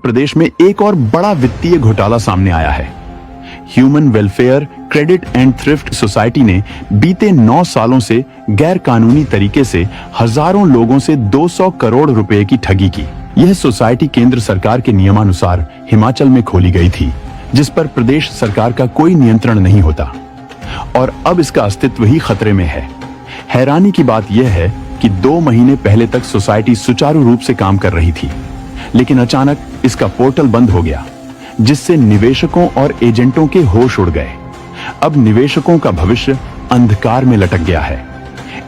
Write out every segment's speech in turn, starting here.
प्रदेश में एक और बड़ा वित्तीय घोटाला सामने आया है। Human welfare credit and thrift society ने बीते 9 सालों से गैर कानूनी तरीके से हजारों लोगों से 200 करोड़ रुपए की ठगी की। यह सोसाइटी केंद्र सरकार के नियमानुसार हिमाचल में खोली गई थी, जिस पर प्रदेश सरकार का कोई नियंत्रण नहीं होता और अब इसका अस्तित्व ही खतरे में है। हैरानी की बात यह है कि 2 महीने पहले तक सोसाइटी सुचारू रूप से काम कर रही थी, लेकिन अचानक इसका पोर्टल बंद हो गया, जिससे निवेशकों और एजेंटों के होश उड़ गए। अब निवेशकों का भविष्य अंधकार में लटक गया है।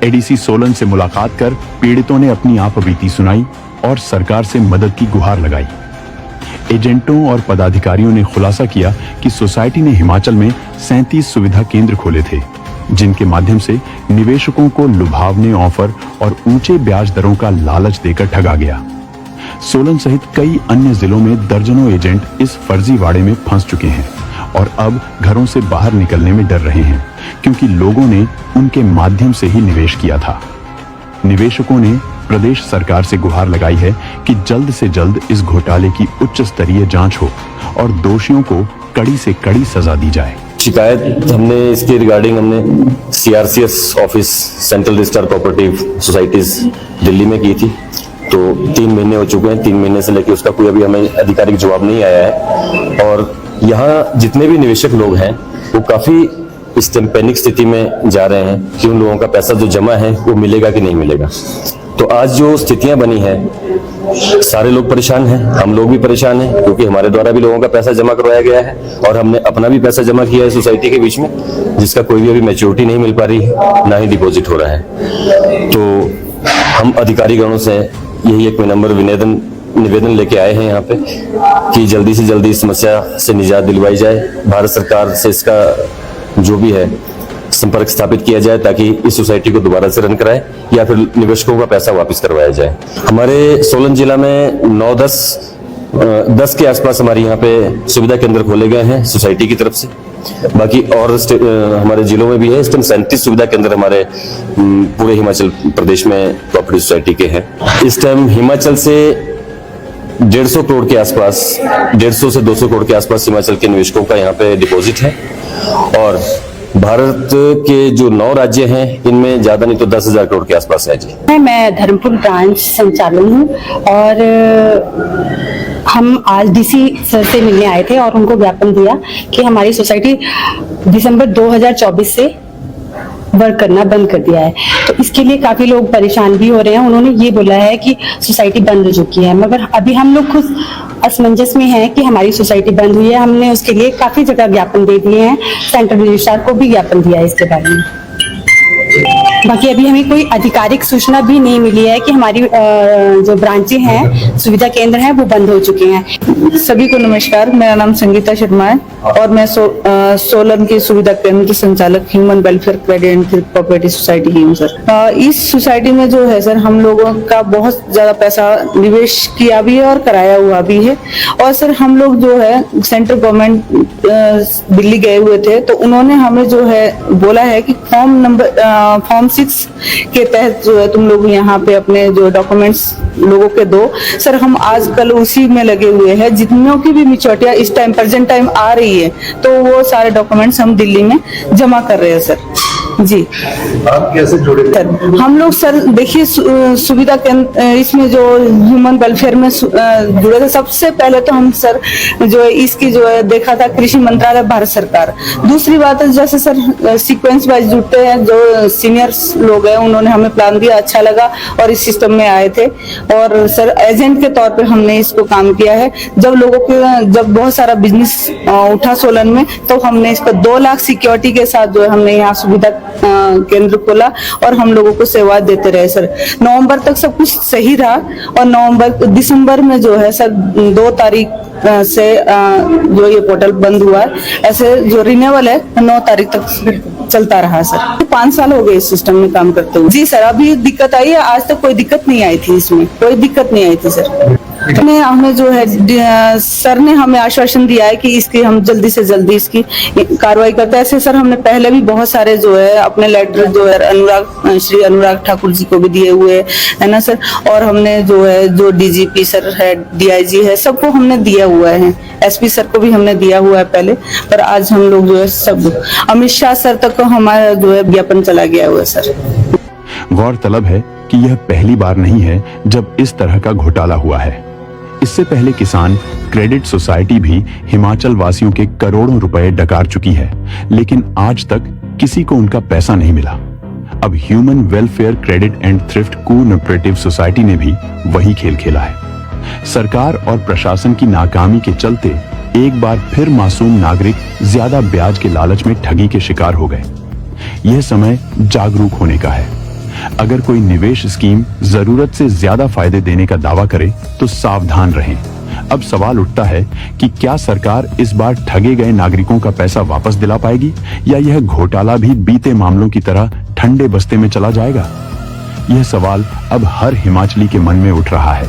एडीसी सोलन से मुलाकात कर पीड़ितों ने अपनी आपबीती सुनाई और सरकार से मदद की गुहार लगाई। एजेंटों और पदाधिकारियों ने खुलासा किया कि सोसाइटी ने हिमाचल में 37 सुविधा केंद्र खोले थे, जिनके माध्यम से निवेशकों को लुभावने ऑफर और ऊंचे ब्याज दरों का लालच देकर ठगा गया। सोलन सहित कई अन्य जिलों में दर्जनों एजेंट इस फर्जीवाड़े में फंस चुके हैं और अब घरों से बाहर निकलने में डर रहे हैं, क्योंकि लोगों ने उनके माध्यम से ही निवेश किया था। निवेशकों ने प्रदेश सरकार से गुहार लगाई है कि जल्द से जल्द इस घोटाले की उच्च स्तरीय जांच हो और दोषियों को कड़ी से कड़ी सजा दी जाए। शिकायत हमने इसके रिगार्डिंग हमने CRCS office central registrar cooperative societies Delhi में की थी। तो 3 महीने हो चुके हैं। 3 महीने से लेकर उसका कोई अभी हमें आधिकारिक जवाब नहीं आया है और यहाँ जितने भी निवेशक लोग हैं वो काफी इस टाइम पैनिक स्थिति में जा रहे हैं कि उन लोगों का पैसा जो जमा है वो मिलेगा कि नहीं मिलेगा। तो आज जो स्थितियां बनी है, सारे लोग परेशान हैं, हम लोग भी परेशान हैं, क्योंकि हमारे द्वारा भी लोगों का पैसा जमा करवाया गया है और हमने अपना भी पैसा जमा किया है सोसाइटी के बीच में, जिसका कोई भी अभी मैच्योरिटी नहीं मिल पा रही है, ना ही डिपॉजिट हो रहा है। तो हम अधिकारीगणों से यही एक नंबर निवेदन लेके आए हैं यहाँ पे कि जल्दी से जल्दी इस समस्या से निजात दिलवाई जाए। भारत सरकार से इसका जो भी है संपर्क स्थापित किया जाए ताकि इस सोसाइटी को दोबारा से रन कराए या फिर निवेशकों का पैसा वापस करवाया जाए। हमारे सोलन जिला में 9-10 के आसपास हमारे यहाँ पे सुविधा केंद्र खोले गए हैं सोसाइटी की तरफ से। बाकी और हमारे जिलों में भी है। इस टाइम 37 सुविधा केंद्र हमारे पूरे हिमाचल प्रदेश में कोऑपरेटिव सोसाइटी के हैं। इस टाइम हिमाचल से 150 करोड़ के आसपास, 150 से 200 करोड़ के आसपास हिमाचल के निवेशकों का यहाँ पे डिपॉजिट है और भारत के जो 9 राज्य हैं इनमें ज्यादा नहीं तो 10,000 करोड़ के आसपास है जी। मैं धर्मपुर ब्रांच संचालक हूँ और हम आज डीसी सर से मिलने आए थे और उनको ज्ञापन दिया कि हमारी सोसाइटी दिसंबर 2024 से वर्क करना बंद कर दिया है। तो इसके लिए काफी लोग परेशान भी हो रहे हैं। उन्होंने ये बोला है कि सोसाइटी बंद हो चुकी है, मगर अभी हम लोग खुद असमंजस में हैं कि हमारी सोसाइटी बंद हुई है। हमने उसके लिए काफी जगह ज्ञापन दे दिए हैं, सेंट्रल रजिस्ट्रार को भी ज्ञापन दिया है इसके बारे में। बाकी अभी हमें कोई आधिकारिक सूचना भी नहीं मिली है कि हमारी जो ब्रांचें हैं, सुविधा केंद्र हैं, वो बंद हो चुके हैं। सभी को नमस्कार, मेरा नाम संगीता शर्मा है और मैं सोलन की सुविधा केंद्र संचालक human welfare credit and thrift cooperative society की हूँ सर। इस सोसाइटी में जो है सर, हम लोगों का बहुत ज्यादा पैसा निवेश किया भी है और कराया हुआ भी है। और सर हम लोग जो है सेंट्रल गवर्नमेंट दिल्ली गए हुए थे, तो उन्होंने हमें जो है बोला है कि फॉर्म 6 के तहत जो है तुम लोग यहाँ पे अपने जो डॉक्यूमेंट्स लोगों के दो। सर हम आजकल उसी में लगे हुए हैं। जितनों की भी मैच्योरिटी इस टाइम प्रेजेंट टाइम आ रही है, तो वो सारे डॉक्यूमेंट्स हम दिल्ली में जमा कर रहे हैं सर। जी, आप कैसे जुड़े? हम लोग सर देखिए सुविधा केंद्र इसमें जो ह्यूमन वेलफेयर में जुड़े थे। सबसे पहले तो हम सर जो है इसकी जो है देखा था कृषि मंत्रालय, भारत सरकार। दूसरी बात है जैसे सर सीक्वेंस वाइज जुड़ते हैं, जो सीनियर्स लोग हैं उन्होंने हमें प्लान दिया, अच्छा लगा और इस सिस्टम में आए थे। और सर एजेंट के तौर पे हमने इसको काम किया है। जब बहुत सारा बिजनेस उठा सोलन में, तो हमने इसको 2 लाख सिक्योरिटी के साथ जो है हमने यहाँ सुविधा केंद्र खोला और हम लोगों को सेवा देते रहे सर। नवंबर तक सब कुछ सही रहा और दिसंबर में जो है सर 2 तारीख से जो ये पोर्टल बंद हुआ है, ऐसे जो रिन्यूअल है 9 तारीख तक चलता रहा सर। 5 साल हो गए इस सिस्टम में काम करते हुए। जी सर, अभी दिक्कत आई है, आज तक कोई दिक्कत नहीं आई थी, इसमें कोई दिक्कत नहीं आई थी सर। हमें जो है सर ने हमें आश्वासन दिया है कि इसकी हम जल्दी से जल्दी इसकी कार्रवाई करते हैं। ऐसे सर हमने पहले भी बहुत सारे जो है अपने लेटर जो है श्री अनुराग ठाकुर जी को भी दिए हुए है ना सर, और हमने जो है जो डीजीपी सर है, डीआईजी है, सबको हमने दिया हुआ है, एसपी सर को भी हमने दिया हुआ है पहले, पर आज हम लोग जो है सब अमित शाह सर तक हमारा जो है ज्ञापन चला गया हुआ है सर। गौरतलब है कि यह पहली बार नहीं है जब इस तरह का घोटाला हुआ है। इससे पहले किसान क्रेडिट सोसाइटी भी हिमाचल वासियों के करोड़ों रुपए डकार चुकी है, लेकिन आज तक किसी को उनका पैसा नहीं मिला। अब human welfare credit and thrift cooperative society ने भी वही खेल खेला है। सरकार और प्रशासन की नाकामी के चलते एक बार फिर मासूम नागरिक ज्यादा ब्याज के लालच में ठगी के शिकार हो गए। यह समय जागरूक होने का है। अगर कोई निवेश स्कीम जरूरत से ज्यादा फायदे देने का दावा करे तो सावधान रहें। अब सवाल उठता है कि क्या सरकार इस बार ठगे गए नागरिकों का पैसा वापस दिला पाएगी, या यह घोटाला भी बीते मामलों की तरह ठंडे बस्ते में चला जाएगा? यह सवाल अब हर हिमाचली के मन में उठ रहा है।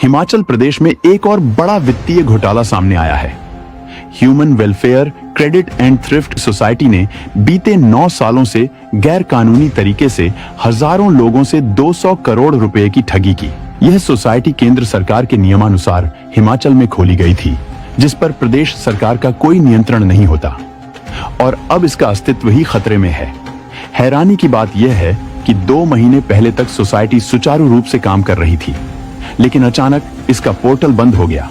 हिमाचल प्रदेश में एक और बड़ा वित्तीय घोटाला सामने आया है। Human welfare credit and thrift society ने बीते 9 सालों से गैर कानूनी तरीके से हजारों लोगों से 200 करोड़ रुपए की ठगी की। यह सोसाइटी केंद्र सरकार के नियमानुसार हिमाचल में खोली गई थी, जिस पर प्रदेश सरकार का कोई नियंत्रण नहीं होता, और अब इसका अस्तित्व ही खतरे में है। हैरानी की बात यह है कि 2 महीने पहले तक सोसाइटी सुचारू रूप से काम कर रही थी, लेकिन अचानक इसका पोर्टल बंद हो गया,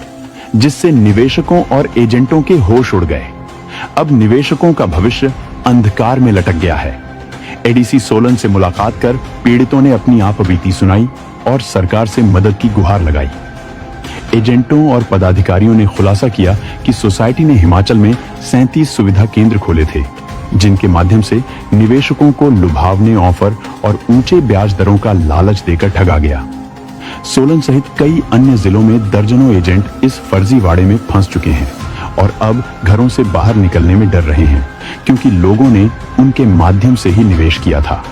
जिससे निवेशकों और एजेंटों के होश उड़ गए। अब निवेशकों का भविष्य अंधकार में लटक गया है। एडीसी सोलन से मुलाकात कर पीड़ितों ने अपनी आपबीती सुनाई और सरकार से मदद की गुहार लगाई। एजेंटों और पदाधिकारियों ने खुलासा किया कि सोसाइटी ने हिमाचल में 37 सुविधा केंद्र खोले थे, जिनके माध्यम से निवेशकों को लुभावने ऑफर और ऊंचे ब्याज दरों का लालच देकर ठगा गया। सोलन सहित कई अन्य जिलों में दर्जनों एजेंट इस फर्जी वाड़े में फंस चुके हैं और अब घरों से बाहर निकलने में डर रहे हैं, क्योंकि लोगों ने उनके माध्यम से ही निवेश किया था।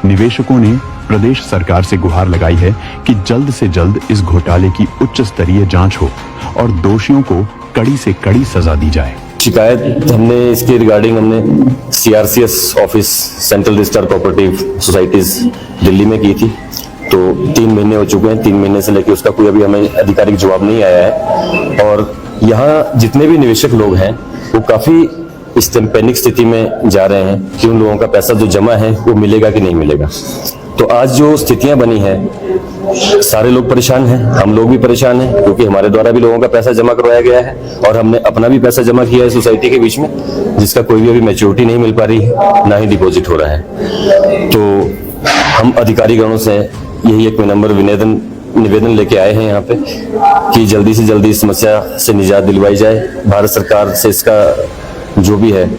निवेशकों ने प्रदेश सरकार से गुहार लगाई है कि जल्द से जल्द इस घोटाले की उच्च स्तरीय जांच हो और दोषियों को कड़ी से कड़ी सजा दी जाए। शिकायत हमने इसके रिगार्डिंग हमने CRCS office central register cooperative societies Delhi में की थी। तो 3 महीने हो चुके हैं, 3 महीने से लेकर उसका कोई अभी हमें आधिकारिक जवाब नहीं आया है। और यहाँ जितने भी निवेशक लोग हैं वो काफी इस पैनिक स्थिति में जा रहे हैं कि उन लोगों का पैसा जो जमा है वो मिलेगा कि नहीं मिलेगा। तो आज जो स्थितियां बनी है, सारे लोग परेशान हैं, हम लोग भी परेशान हैं, क्योंकि हमारे द्वारा भी लोगों का पैसा जमा करवाया गया है और हमने अपना भी पैसा जमा किया है सोसाइटी के बीच में, जिसका कोई भी अभी मैच्योरिटी नहीं मिल पा रही है, ना ही डिपॉजिट हो रहा है। तो हम अधिकारीगणों से यही एक नंबर निवेदन लेके आए हैं यहाँ पे कि जल्दी से जल्दी इस समस्या से निजात दिलवाई जाए। भारत सरकार से इसका जो भी है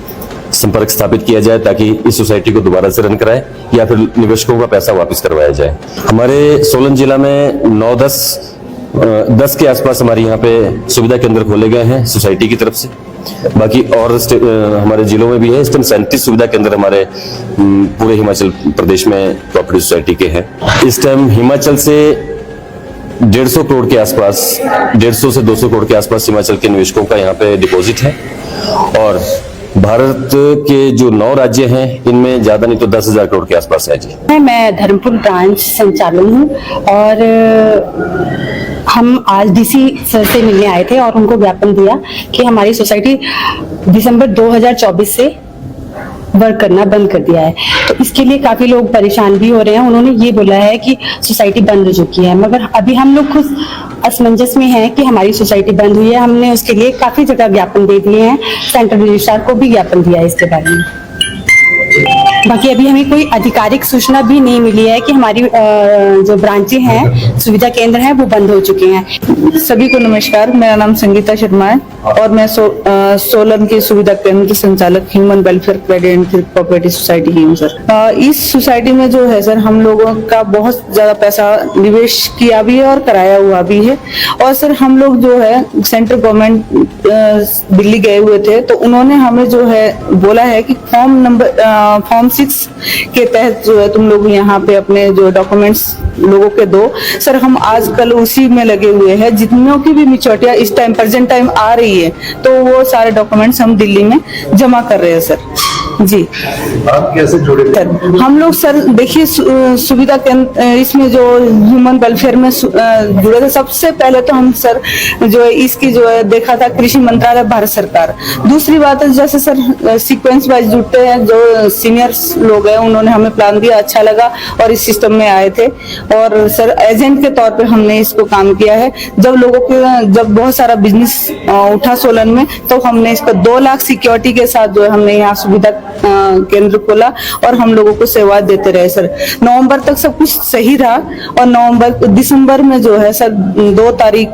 संपर्क स्थापित किया जाए, ताकि इस सोसाइटी को दोबारा से रन कराए या फिर निवेशकों का पैसा वापस करवाया जाए। हमारे सोलन जिला में 9-10 के आसपास हमारे यहाँ पे सुविधा केंद्र खोले गए हैं सोसाइटी की तरफ से। बाकी और हमारे जिलों में भी है। इस टाइम 37 सुविधा केंद्र हमारे पूरे हिमाचल प्रदेश में कोऑपरेटिव सोसाइटी के हैं। इस टाइम हिमाचल से 150 करोड़ के आसपास, 150 से 200 करोड़ के आसपास हिमाचल के निवेशकों का यहाँ पे डिपॉजिट है, और भारत के जो 9 राज्य हैं इनमें ज्यादा नहीं तो 10,000 करोड़ के आसपास है जी। मैं धर्मपुर ब्रांच संचालन हूँ और हम आज डीसी सर से मिलने आए थे और उनको ज्ञापन दिया कि हमारी सोसाइटी दिसंबर 2024 से वर्क करना बंद कर दिया है। तो इसके लिए काफी लोग परेशान भी हो रहे हैं। उन्होंने ये बोला है कि सोसाइटी बंद हो चुकी है, मगर अभी हम लोग खुद असमंजस में हैं कि हमारी सोसाइटी बंद हुई है। हमने उसके लिए काफी जगह ज्ञापन दे दिए हैं, सेंट्रल रजिस्ट्रार को भी ज्ञापन दिया है इसके बारे में। बाकी अभी हमें कोई आधिकारिक सूचना भी नहीं मिली है कि हमारी जो ब्रांचें हैं, सुविधा केंद्र हैं, वो बंद हो चुके हैं। सभी को नमस्कार, मेरा नाम संगीता शर्मा है और मैं सोलन की सुविधा केंद्र संचालक human welfare credit and thrift cooperative society की हूँ सर। इस सोसाइटी में जो है सर, हम लोगों का बहुत ज्यादा पैसा निवेश किया भी है और कराया हुआ भी है। और सर हम लोग जो है सेंट्रल गवर्नमेंट दिल्ली गए हुए थे, तो उन्होंने हमें जो है बोला है कि फॉर्म 6 के तहत जो है तुम लोग यहाँ पे अपने जो डॉक्यूमेंट्स लोगों के दो। सर हम आजकल उसी में लगे हुए हैं, जितनों की भी मिचौटियाँ इस टाइम प्रेजेंट टाइम आ रही है तो वो सारे डॉक्यूमेंट्स हम दिल्ली में जमा कर रहे हैं सर। जी आप कैसे जुड़े? सर हम लोग सर देखिए सुविधा केंद्र इसमें जो ह्यूमन वेलफेयर में जुड़े थे। सबसे पहले तो हम सर जो है इसकी जो है देखा था कृषि मंत्रालय भारत सरकार। दूसरी बात है जैसे सर सीक्वेंस वाइज जुड़ते हैं, जो सीनियर्स लोग हैं उन्होंने हमें प्लान दिया, अच्छा लगा और इस सिस्टम में आए थे और सर एजेंट के तौर पे हमने इसको काम किया है। जब बहुत सारा बिजनेस उठा सोलन में तो हमने इसका 2 लाख सिक्योरिटी के साथ जो है हमने यहाँ सुविधा केंद्र खोला और हम लोगों को सेवा देते रहे सर। नवंबर तक सब कुछ सही रहा और दिसंबर में जो है सर 2 तारीख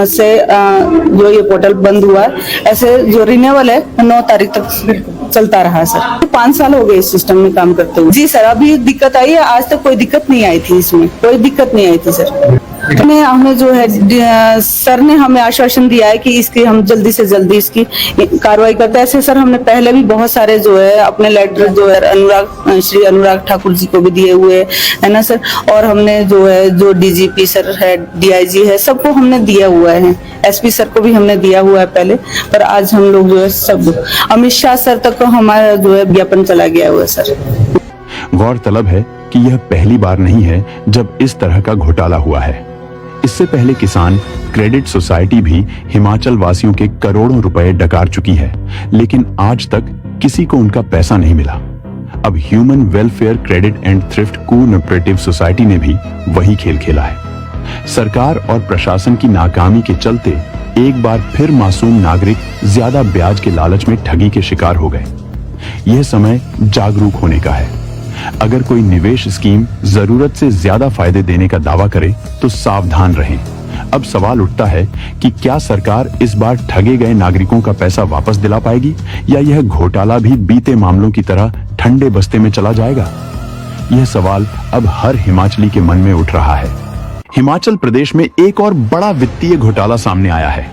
से जो ये पोर्टल बंद हुआ है, ऐसे जो रिन्यूअल है 9 तारीख तक चलता रहा सर। 5 साल हो गए इस सिस्टम में काम करते हुए। जी सर अभी दिक्कत आई है, आज तक कोई दिक्कत नहीं आई थी, इसमें कोई दिक्कत नहीं आई थी सर। हमें जो है सर ने हमें आश्वासन दिया है कि इसकी हम जल्दी से जल्दी इसकी कार्रवाई करते हैं। ऐसे सर हमने पहले भी बहुत सारे जो है अपने लेटर जो है श्री अनुराग ठाकुर जी को भी दिए हुए है ना सर, और हमने जो है जो डीजीपी सर है, डीआईजी है, सबको हमने दिया हुआ है, एसपी सर को भी हमने दिया हुआ है पहले, पर आज हम लोग जो है सब अमित शाह सर तक को हमारा जो है ज्ञापन चला गया हुआ है सर। गौरतलब है कि यह पहली बार नहीं है जब इस तरह का घोटाला हुआ है। इससे पहले किसान क्रेडिट सोसाइटी भी हिमाचल वासियों के करोड़ों रुपए डकार चुकी है, लेकिन आज तक किसी को उनका पैसा नहीं मिला। अब human welfare credit and thrift cooperative society ने भी वही खेल खेला है। सरकार और प्रशासन की नाकामी के चलते एक बार फिर मासूम नागरिक ज्यादा ब्याज के लालच में ठगी के शिकार हो गए। यह समय जागरूक होने का है। अगर कोई निवेश स्कीम जरूरत से ज्यादा फायदे देने का दावा करे तो सावधान रहें। अब सवाल उठता है कि क्या सरकार इस बार ठगे गए नागरिकों का पैसा वापस दिला पाएगी या यह घोटाला भी बीते मामलों की तरह ठंडे बस्ते में चला जाएगा? यह सवाल अब हर हिमाचली के मन में उठ रहा है। हिमाचल प्रदेश में एक और बड़ा वित्तीय घोटाला सामने आया है।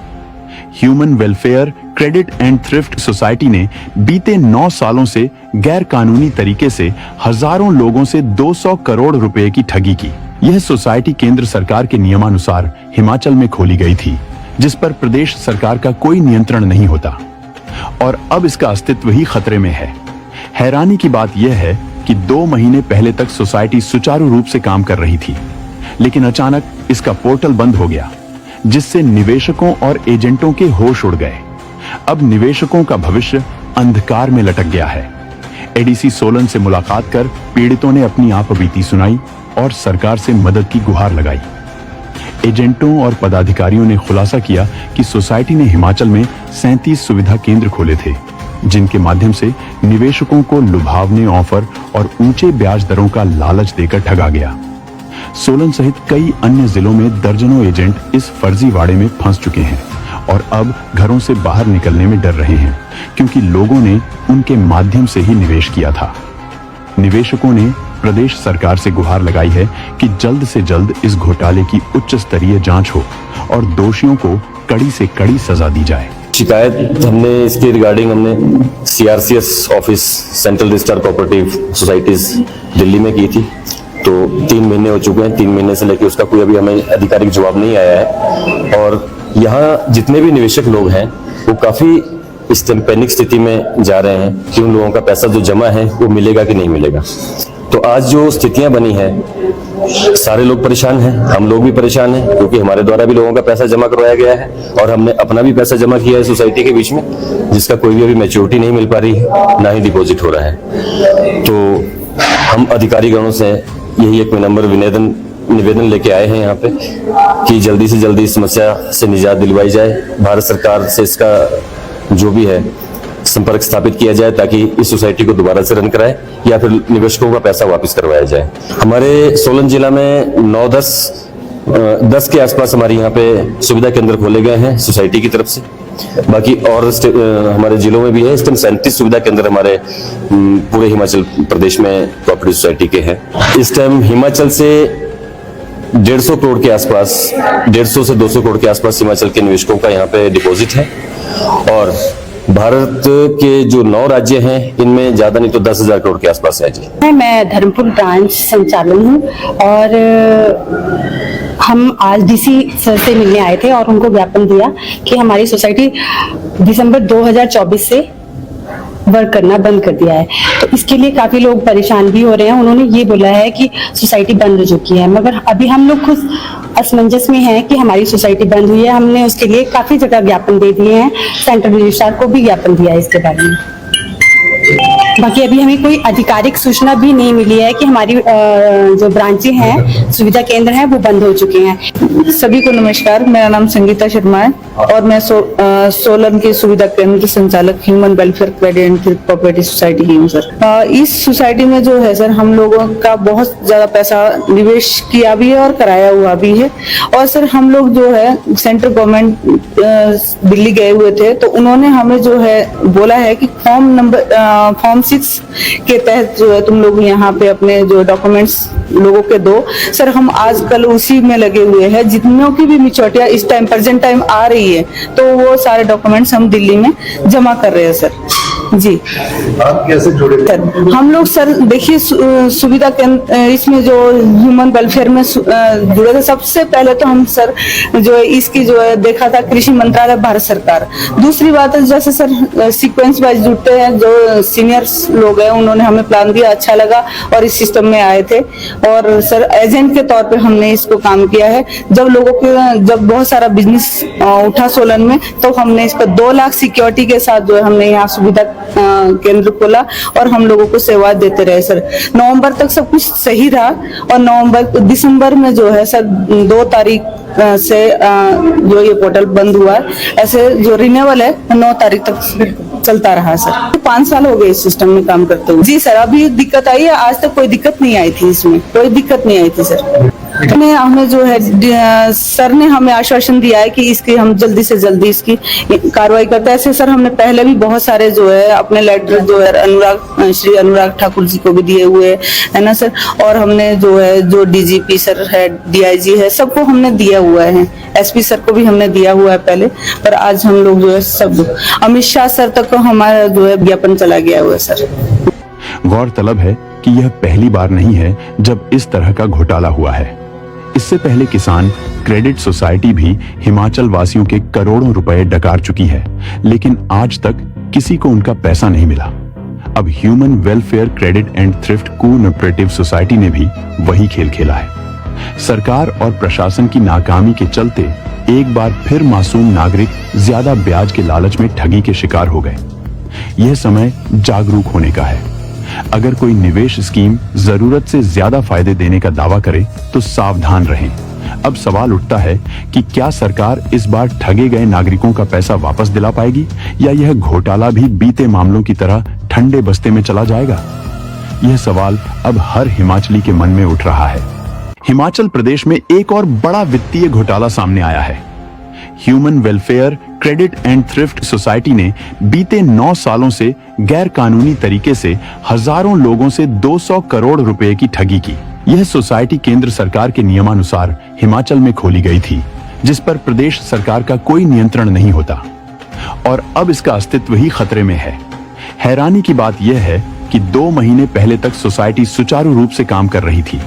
Human welfare credit and thrift society ने बीते 9 सालों से गैर कानूनी तरीके से हजारों लोगों से 200 करोड़ रुपए की ठगी की। यह सोसाइटी केंद्र सरकार के नियमानुसार हिमाचल में खोली गई थी, जिस पर प्रदेश सरकार का कोई नियंत्रण नहीं होता और अब इसका अस्तित्व ही खतरे में है। हैरानी की बात यह है कि 2 महीने पहले तक सोसाइटी सुचारू रूप से काम कर रही थी, लेकिन अचानक इसका पोर्टल बंद हो गया, जिससे निवेशकों और एजेंटों के होश उड़ गए। अब निवेशकों का भविष्य अंधकार में लटक गया है। एडीसी सोलन से मुलाकात कर पीड़ितों ने अपनी आपबीती सुनाई और सरकार से मदद की गुहार लगाई। एजेंटों और पदाधिकारियों ने खुलासा किया कि सोसाइटी ने हिमाचल में 37 सुविधा केंद्र खोले थे, जिनके माध्यम से निवेशकों को लुभावने ऑफर और ऊंचे ब्याज दरों का लालच देकर ठगा गया। सोलन सहित कई अन्य जिलों में दर्जनों एजेंट इस फर्जीवाड़े में फंस चुके हैं और अब घरों से बाहर निकलने में डर रहे हैं, क्योंकि लोगों ने उनके माध्यम से ही निवेश किया था। निवेशकों ने प्रदेश सरकार से गुहार लगाई है कि जल्द से जल्द इस घोटाले की उच्च स्तरीय जांच हो और दोषियों को कड़ी से कड़ी सजा दी जाए। शिकायत हमने इसके रिगार्डिंग हमने CRCS office central registrar cooperative societies Delhi में की थी। तो 3 महीने हो चुके हैं, 3 महीने से लेकर उसका कोई अभी हमें आधिकारिक जवाब नहीं आया है और यहाँ जितने भी निवेशक लोग हैं वो काफी इस टाइम पैनिक स्थिति में जा रहे हैं कि उन लोगों का पैसा जो जमा है वो मिलेगा कि नहीं मिलेगा। तो आज जो स्थितियां बनी है, सारे लोग परेशान हैं, हम लोग भी परेशान हैं, क्योंकि हमारे द्वारा भी लोगों का पैसा जमा करवाया गया है और हमने अपना भी पैसा जमा किया है सोसाइटी के बीच में, जिसका कोई भी अभी मैच्योरिटी नहीं मिल पा रही है, ना ही डिपॉजिट हो रहा है। तो हम अधिकारीगणों से यही एक नंबर निवेदन लेके आए हैं यहाँ पे कि जल्दी से जल्दी इस समस्या से निजात दिलवाई जाए। भारत सरकार से इसका जो भी है संपर्क स्थापित किया जाए ताकि इस सोसाइटी को दोबारा से रन कराए या फिर निवेशकों का पैसा वापस करवाया जाए। हमारे सोलन जिला में 9-10 के आसपास हमारे यहाँ पे सुविधा केंद्र खोले गए हैं सोसाइटी की तरफ से। बाकी और हमारे जिलों में भी है। इस टाइम 37 सुविधा केंद्र हमारे पूरे हिमाचल प्रदेश में कोऑपरेटिव सोसाइटी के हैं। इस टाइम हिमाचल से 150 करोड़ के आसपास, 150 से 200 करोड़ के आसपास हिमाचल के निवेशकों का यहाँ पे डिपॉजिट है और भारत के जो 9 राज्य हैं इनमें ज्यादा नहीं तो 10,000 करोड़ के आसपास है जी। मैं धर्मपुर ब्रांच संचालन हूँ और हम आज डीसी सर से मिलने आए थे और उनको ज्ञापन दिया कि हमारी सोसाइटी दिसंबर 2024 से वर्क करना बंद कर दिया है। तो इसके लिए काफी लोग परेशान भी हो रहे हैं। उन्होंने ये बोला है कि सोसाइटी बंद हो चुकी है, मगर अभी हम लोग खुद असमंजस में हैं कि हमारी सोसाइटी बंद हुई है। हमने उसके लिए काफी जगह ज्ञापन दे दिए हैं, सेंट्रल रजिस्ट्रार को भी ज्ञापन दिया है इसके बारे में। बाकी अभी हमें कोई आधिकारिक सूचना भी नहीं मिली है कि हमारी जो ब्रांचें हैं, सुविधा केंद्र हैं, वो बंद हो चुके हैं। सभी को नमस्कार, मेरा नाम संगीता शर्मा है और मैं सोलन की सुविधा केंद्र संचालक human welfare credit and thrift cooperative society की हूँ सर। इस सोसाइटी में जो है सर, हम लोगों का बहुत ज्यादा पैसा निवेश किया भी है और कराया हुआ भी है। और सर हम लोग जो है सेंट्रल गवर्नमेंट दिल्ली गए हुए थे, तो उन्होंने हमें जो है बोला है कि फॉर्म 6 के तहत जो है तुम लोग यहाँ पे अपने जो डॉक्यूमेंट्स लोगों के दो। सर हम आजकल उसी में लगे हुए हैं। जितनों की भी मिचौटियां इस टाइम प्रेजेंट टाइम आ रही है, तो वो सारे डॉक्यूमेंट्स हम दिल्ली में जमा कर रहे हैं सर। जी, आप कैसे जुड़े? हम लोग सर देखिए सुविधा केंद्र इसमें जो ह्यूमन वेलफेयर में जुड़े थे। सबसे पहले तो हम सर जो है इसकी जो है देखा था कृषि मंत्रालय भारत सरकार। दूसरी बात है जैसे सर सीक्वेंस वाइज जुड़ते हैं, जो सीनियर्स लोग हैं उन्होंने हमें प्लान दिया, अच्छा लगा और इस सिस्टम में आए थे। और सर एजेंट के तौर पे हमने इसको काम किया है। जब बहुत सारा बिजनेस उठा सोलन में, तो हमने इसको 2 लाख सिक्योरिटी के साथ जो है हमने यहाँ सुविधा केंद्र खोला और हम लोगों को सेवा देते रहे सर। नवंबर तक सब कुछ सही रहा और दिसंबर में जो है सर 2 तारीख से जो ये पोर्टल बंद हुआ है, ऐसे जो रिन्यूअल है 9 तारीख तक चलता रहा सर। 5 साल हो गए इस सिस्टम में काम करते हुए। जी सर, अभी दिक्कत आई है, आज तक कोई दिक्कत नहीं आई थी, इसमें कोई दिक्कत नहीं आई थी सर। हमें जो है सर ने हमें आश्वासन दिया है कि इसकी हम जल्दी से जल्दी इसकी कार्रवाई करते हैं। ऐसे सर हमने पहले भी बहुत सारे जो है अपने लेटर जो है श्री अनुराग ठाकुर जी को भी दिए हुए है ना सर। और हमने जो है जो डीजीपी सर है, डीआईजी है, सबको हमने दिया हुआ है। एसपी सर को भी हमने दिया हुआ है पहले, पर आज हम लोग जो है सब अमित शाह सर तक हमारा जो है ज्ञापन चला गया हुआ है सर। गौरतलब है कि यह पहली बार नहीं है जब इस तरह का घोटाला हुआ है। इससे पहले किसान क्रेडिट सोसाइटी भी हिमाचल वासियों के करोड़ों रुपए डकार चुकी है, लेकिन आज तक किसी को उनका पैसा नहीं मिला। अब human welfare credit and thrift cooperative society ने भी वही खेल खेला है। सरकार और प्रशासन की नाकामी के चलते एक बार फिर मासूम नागरिक ज्यादा ब्याज के लालच में ठगी के शिकार हो गए। यह समय जागरूक होने का है। अगर कोई निवेश स्कीम जरूरत से ज्यादा फायदे देने का दावा करे तो सावधान रहें। अब सवाल उठता है कि क्या सरकार इस बार ठगे गए नागरिकों का पैसा वापस दिला पाएगी, या यह घोटाला भी बीते मामलों की तरह ठंडे बस्ते में चला जाएगा? यह सवाल अब हर हिमाचली के मन में उठ रहा है। हिमाचल प्रदेश में एक और बड़ा वित्तीय घोटाला सामने आया है। Human welfare credit and thrift society ने बीते 9 सालों से गैर कानूनी तरीके से हजारों लोगों से 200 करोड़ रुपए की ठगी की। यह सोसाइटी केंद्र सरकार के नियमानुसार हिमाचल में खोली गई थी, जिस पर प्रदेश सरकार का कोई नियंत्रण नहीं होता और अब इसका अस्तित्व ही खतरे में है। हैरानी की बात यह है कि 2 महीने पहले तक सोसाइटी सुचारू रूप से काम कर रही थी,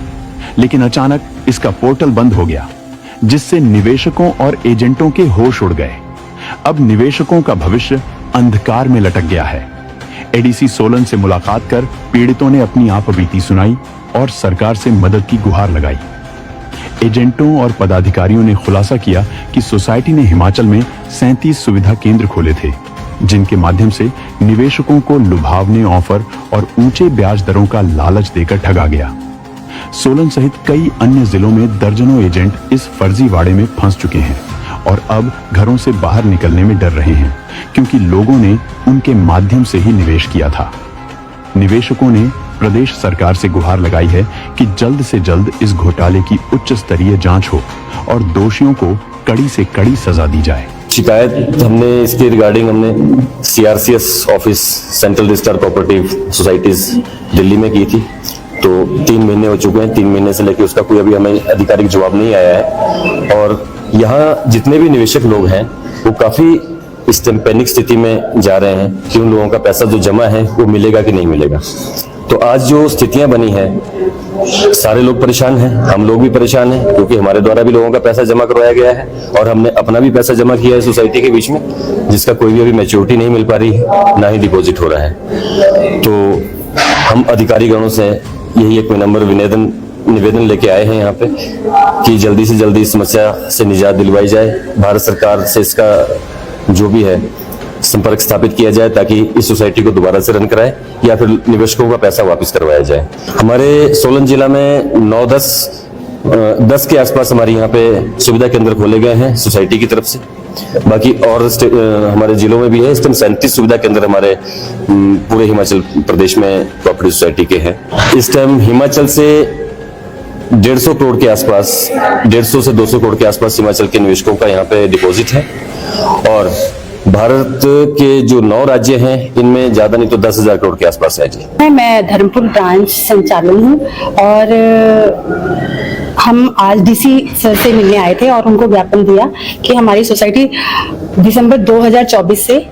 लेकिन अचानक इसका पोर्टल बंद हो गया, जिससे निवेशकों और एजेंटों के होश उड़ गए। अब निवेशकों का भविष्य अंधकार में लटक गया है। एडीसी सोलन से मुलाकात कर पीड़ितों ने अपनी आपबीती सुनाई और सरकार से मदद की गुहार लगाई। एजेंटों और पदाधिकारियों ने खुलासा किया कि सोसाइटी ने हिमाचल में 37 सुविधा केंद्र खोले थे, जिनके माध्यम से निवेशकों को लुभावने ऑफर और ऊंचे ब्याज दरों का लालच देकर ठगा गया। सोलन सहित कई अन्य जिलों में दर्जनों एजेंट इस फर्जीवाड़े में फंस चुके हैं और अब घरों से बाहर निकलने में डर रहे हैं, क्योंकि लोगों ने उनके माध्यम से ही निवेश किया था। निवेशकों ने प्रदेश सरकार से गुहार लगाई है कि जल्द से जल्द इस घोटाले की उच्च स्तरीय जांच हो और दोषियों को कड़ी से कड़ी सजा दी जाए। शिकायत हमने इसके रिगार्डिंग हमने CRCS office central registrar cooperative societies Delhi में की थी। तो 3 महीने हो चुके हैं। 3 महीने से लेकर उसका कोई अभी हमें आधिकारिक जवाब नहीं आया है। और यहाँ जितने भी निवेशक लोग हैं वो काफी इस टाइम पैनिक स्थिति में जा रहे हैं कि उन लोगों का पैसा जो जमा है वो मिलेगा कि नहीं मिलेगा। तो आज जो स्थितियां बनी है, सारे लोग परेशान हैं, हम लोग भी परेशान हैं, क्योंकि हमारे द्वारा भी लोगों का पैसा जमा करवाया गया है और हमने अपना भी पैसा जमा किया है सोसाइटी के बीच में, जिसका कोई भी अभी मैच्योरिटी नहीं मिल पा रही है, ना ही डिपॉजिट हो रहा है। तो हम अधिकारीगणों से यही एक नंबर निवेदन लेके आए हैं यहाँ पे कि जल्दी से जल्दी इस समस्या से निजात दिलवाई जाए। भारत सरकार से इसका जो भी है संपर्क स्थापित किया जाए ताकि इस सोसाइटी को दोबारा से रन कराए या फिर निवेशकों का पैसा वापस करवाया जाए। हमारे सोलन जिला में 9-10 के आसपास हमारे यहाँ पे सुविधा केंद्र खोले गए हैं सोसाइटी की तरफ से। बाकी और हमारे जिलों में भी है। इस टाइम 37 सुविधा केंद्र हमारे पूरे हिमाचल प्रदेश में कोऑपरेटिव सोसाइटी के हैं। इस टाइम हिमाचल से 150 करोड़ के आसपास, 150 से 200 करोड़ के आसपास हिमाचल के निवेशकों का यहाँ पे डिपॉजिट है और भारत के जो 9 राज्य हैं इनमें ज्यादा नहीं तो 10,000 करोड़ के आसपास है जी। मैं धर्मपुर ब्रांच संचालन हूँ और हम आज डीसी सर से मिलने आए थे और उनको ज्ञापन दिया कि हमारी सोसाइटी दिसंबर 2024 से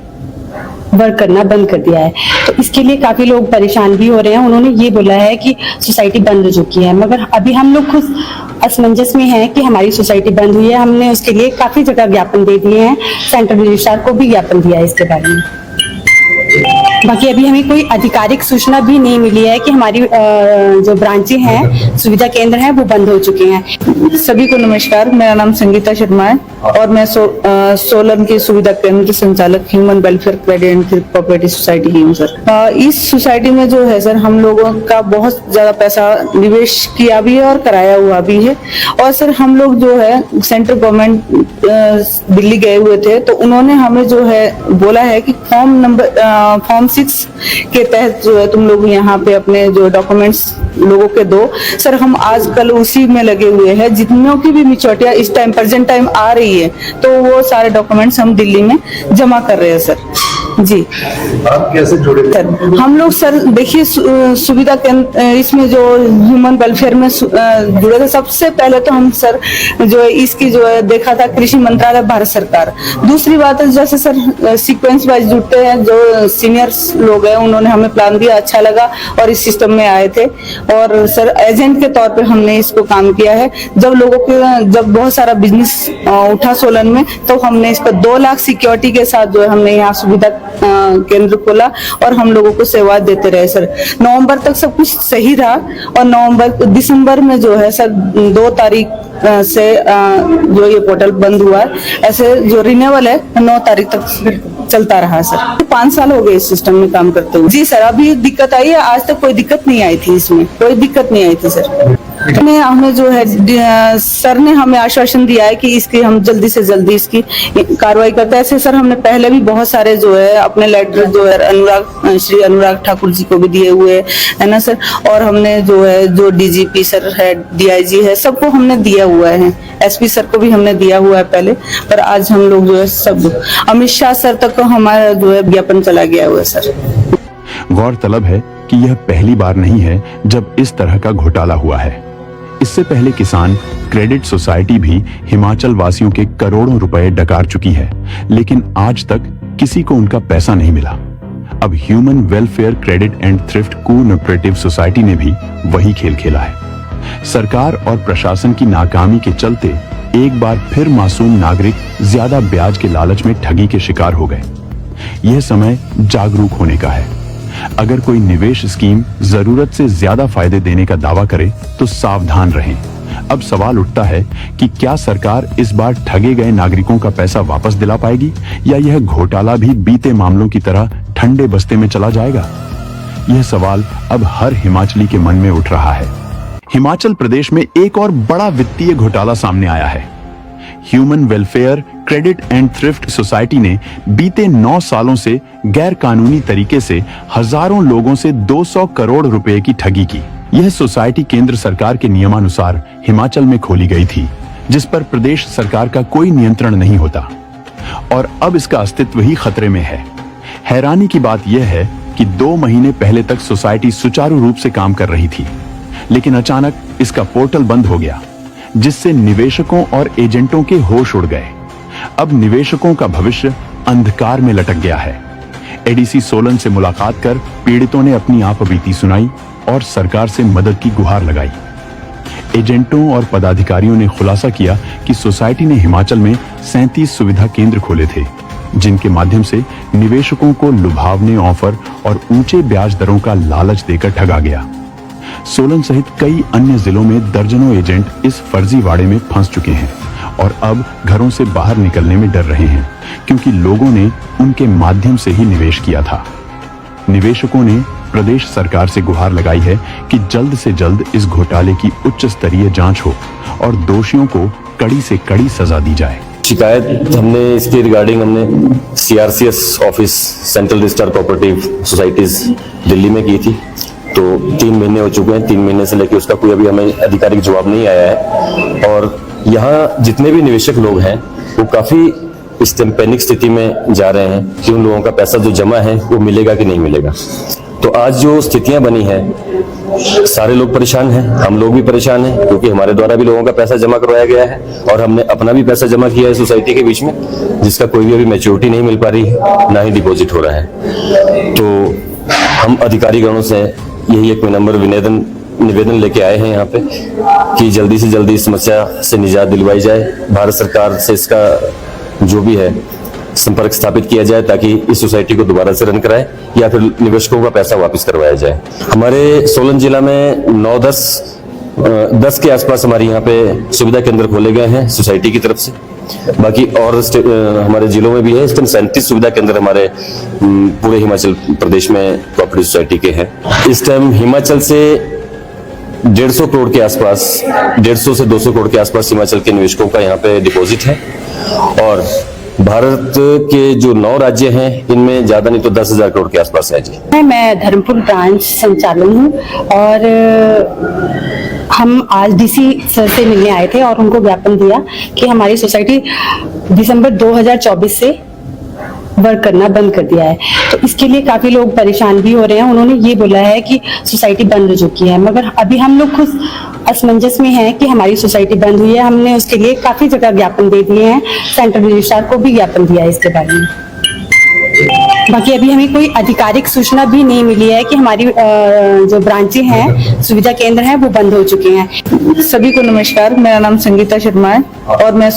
वर्क करना बंद कर दिया है। तो इसके लिए काफी लोग परेशान भी हो रहे हैं। उन्होंने ये बोला है कि सोसाइटी बंद हो चुकी है, मगर अभी हम लोग खुद असमंजस में हैं कि हमारी सोसाइटी बंद हुई है। हमने उसके लिए काफी जगह ज्ञापन दे दिए हैं, सेंट्रल रजिस्ट्रार को भी ज्ञापन दिया है इसके बारे में। बाकी अभी हमें कोई आधिकारिक सूचना भी नहीं मिली है कि हमारी जो ब्रांचें हैं, सुविधा केंद्र हैं, वो बंद हो चुके हैं। सभी को नमस्कार, मेरा नाम संगीता शर्मा है और मैं सोलन की सुविधा केंद्र संचालक human welfare credit and thrift cooperative society की हूँ सर। इस सोसाइटी में जो है सर, हम लोगों का बहुत ज्यादा पैसा निवेश किया भी है और कराया हुआ भी है। और सर हम लोग जो है सेंट्रल गवर्नमेंट दिल्ली गए हुए थे, तो उन्होंने हमें जो है बोला है कि फॉर्म 6 के तहत जो है तुम लोग यहाँ पे अपने जो डॉक्यूमेंट्स लोगों के दो। सर हम आज कल उसी में लगे हुए हैं। जितनों की भी मिचौटियां इस टाइम प्रेजेंट टाइम आ रही है, तो वो सारे डॉक्यूमेंट्स हम दिल्ली में जमा कर रहे हैं सर। जी, आप कैसे जुड़े? सर हम लोग सर देखिए सुविधा केंद्र इसमें जो ह्यूमन वेलफेयर में जुड़े थे। सबसे पहले तो हम सर जो है इसकी जो है देखा था कृषि मंत्रालय भारत सरकार। दूसरी बात है जैसे सर सीक्वेंस वाइज जुड़ते हैं, जो सीनियर्स लोग हैं उन्होंने हमें प्लान दिया, अच्छा लगा और इस सिस्टम में आए थे। और सर एजेंट के तौर पे हमने इसको काम किया है। जब बहुत सारा बिजनेस उठा सोलन में, तो हमने इस पर 2 लाख सिक्योरिटी के साथ जो है हमने यहाँ सुविधा केंद्र खोला और हम लोगों को सेवा देते रहे सर। नवंबर तक सब कुछ सही रहा और दिसंबर में जो है सर 2 तारीख से जो ये पोर्टल बंद हुआ है, ऐसे जो रिन्यूअल है 9 तारीख तक चलता रहा सर। 5 साल हो गए इस सिस्टम में काम करते हुए। जी सर, अभी दिक्कत आई है, आज तक कोई दिक्कत नहीं आई थी, इसमें कोई दिक्कत नहीं आई थी सर। हमें जो है सर ने हमें आश्वासन दिया है कि इसकी हम जल्दी से जल्दी इसकी कार्रवाई करते हैं। ऐसे सर हमने पहले भी बहुत सारे जो है अपने लेटर जो है श्री अनुराग ठाकुर जी को भी दिए हुए है ना सर। और हमने जो है जो डीजीपी सर है, डीआईजी है, सबको हमने दिया हुआ है। एसपी सर को भी हमने दिया हुआ है पहले, पर आज हम लोग जो है सब अमित शाह सर तक हमारा जो है ज्ञापन चला गया हुआ है सर। गौरतलब है कि यह पहली बार नहीं है जब इस तरह का घोटाला हुआ है। इससे पहले किसान क्रेडिट सोसाइटी भी हिमाचल वासियों के करोड़ों रुपए डकार चुकी है, लेकिन आज तक किसी को उनका पैसा नहीं मिला। अब human welfare credit and thrift cooperative society ने भी वही खेल खेला है। सरकार और प्रशासन की नाकामी के चलते एक बार फिर मासूम नागरिक ज्यादा ब्याज के लालच में ठगी के शिकार हो गए। यह समय जागरूक होने का है। अगर कोई निवेश स्कीम जरूरत से ज्यादा फायदे देने का दावा करे तो सावधान रहें। अब सवाल उठता है कि क्या सरकार इस बार ठगे गए नागरिकों का पैसा वापस दिला पाएगी या यह घोटाला भी बीते मामलों की तरह ठंडे बस्ते में चला जाएगा? यह सवाल अब हर हिमाचली के मन में उठ रहा है। हिमाचल प्रदेश में एक और बड़ा वित्तीय घोटाला सामने आया है। Human welfare credit and thrift society ने बीते 9 सालों से गैर कानूनी तरीके से हजारों लोगों से 200 करोड़ रुपए की ठगी की। यह सोसाइटी केंद्र सरकार के नियमानुसार हिमाचल में खोली गई थी, जिस पर प्रदेश सरकार का कोई नियंत्रण नहीं होता और अब इसका अस्तित्व ही खतरे में है। हैरानी की बात यह है कि 2 महीने पहले तक सोसाइटी सुचारू रूप से काम कर रही थी, लेकिन अचानक इसका पोर्टल बंद हो गया, जिससे निवेशकों और एजेंटों के होश उड़ गए। अब निवेशकों का भविष्य अंधकार में लटक गया है। एडीसी सोलन से मुलाकात कर पीड़ितों ने अपनी आपबीती सुनाई और सरकार से मदद की गुहार लगाई। एजेंटों और पदाधिकारियों ने खुलासा किया कि सोसाइटी ने हिमाचल में 37 सुविधा केंद्र खोले थे, जिनके माध्यम से निवेशकों को लुभावने ऑफर और ऊंचे ब्याज दरों का लालच देकर ठगा गया। सोलन सहित कई अन्य जिलों में दर्जनों एजेंट इस फर्जीवाड़े में फंस चुके हैं और अब घरों से बाहर निकलने में डर रहे हैं, क्योंकि लोगों ने उनके माध्यम से ही निवेश किया था। निवेशकों ने प्रदेश सरकार से गुहार लगाई है कि जल्द से जल्द इस घोटाले की उच्च स्तरीय जांच हो और दोषियों को कड़ी से कड़ी सजा दी जाए। शिकायत हमने इसके रिगार्डिंग हमने CRCS office central registrar cooperative societies Delhi में की थी। तो 3 महीने हो चुके हैं, 3 महीने से लेकर उसका कोई अभी हमें आधिकारिक जवाब नहीं आया है। और यहाँ जितने भी निवेशक लोग हैं वो काफी इस टाइम पैनिक स्थिति में जा रहे हैं कि उन लोगों का पैसा जो जमा है वो मिलेगा कि नहीं मिलेगा। तो आज जो स्थितियां बनी है, सारे लोग परेशान हैं, हम लोग भी परेशान हैं, क्योंकि हमारे द्वारा भी लोगों का पैसा जमा करवाया गया है और हमने अपना भी पैसा जमा किया है सोसाइटी के बीच में, जिसका कोई भी अभी मैच्योरिटी नहीं मिल पा रही है, ना ही डिपॉजिट हो रहा है। तो हम अधिकारीगणों से यही एक नंबर निवेदन लेके आए हैं यहाँ पे कि जल्दी से जल्दी इस समस्या से निजात दिलवाई जाए। भारत सरकार से इसका जो भी है संपर्क स्थापित किया जाए ताकि इस सोसाइटी को दोबारा से रन कराए या फिर निवेशकों का पैसा वापस करवाया जाए। हमारे सोलन जिला में 9-10 के आसपास हमारे यहाँ पे सुविधा केंद्र खोले गए हैं सोसाइटी की तरफ से। बाकी और हमारे जिलों में भी है। इस टाइम 37 सुविधा केंद्र हमारे पूरे हिमाचल प्रदेश में कोऑपरेटिव सोसाइटी के हैं। इस टाइम हिमाचल से 150 करोड़ के आसपास, 150 से 200 करोड़ के आसपास हिमाचल के निवेशकों का यहाँ पे डिपॉजिट है। और भारत के जो 9 राज्य हैं इनमें ज्यादा नहीं तो 10,000 करोड़ के आसपास है जी। मैं धर्मपुर ब्रांच संचालन हूँ और हम आज डीसी सर से मिलने आए थे और उनको ज्ञापन दिया कि हमारी सोसाइटी दिसंबर 2024 से वर्क करना बंद कर दिया है। तो इसके लिए काफी लोग परेशान भी हो रहे हैं। उन्होंने ये बोला है कि सोसाइटी बंद हो चुकी है, मगर अभी हम लोग खुद असमंजस में हैं कि हमारी सोसाइटी बंद हुई है। हमने उसके लिए काफी जगह ज्ञापन दे दिए हैं, सेंट्रल रजिस्ट्रार को भी ज्ञापन दिया है इसके बारे में। बाकी अभी हमें कोई आधिकारिक सूचना भी नहीं मिली है कि हमारी जो ब्रांचें हैं, सुविधा केंद्र हैं, वो बंद हो चुके हैं। सभी को नमस्कार, मेरा नाम संगीता शर्मा है और मैं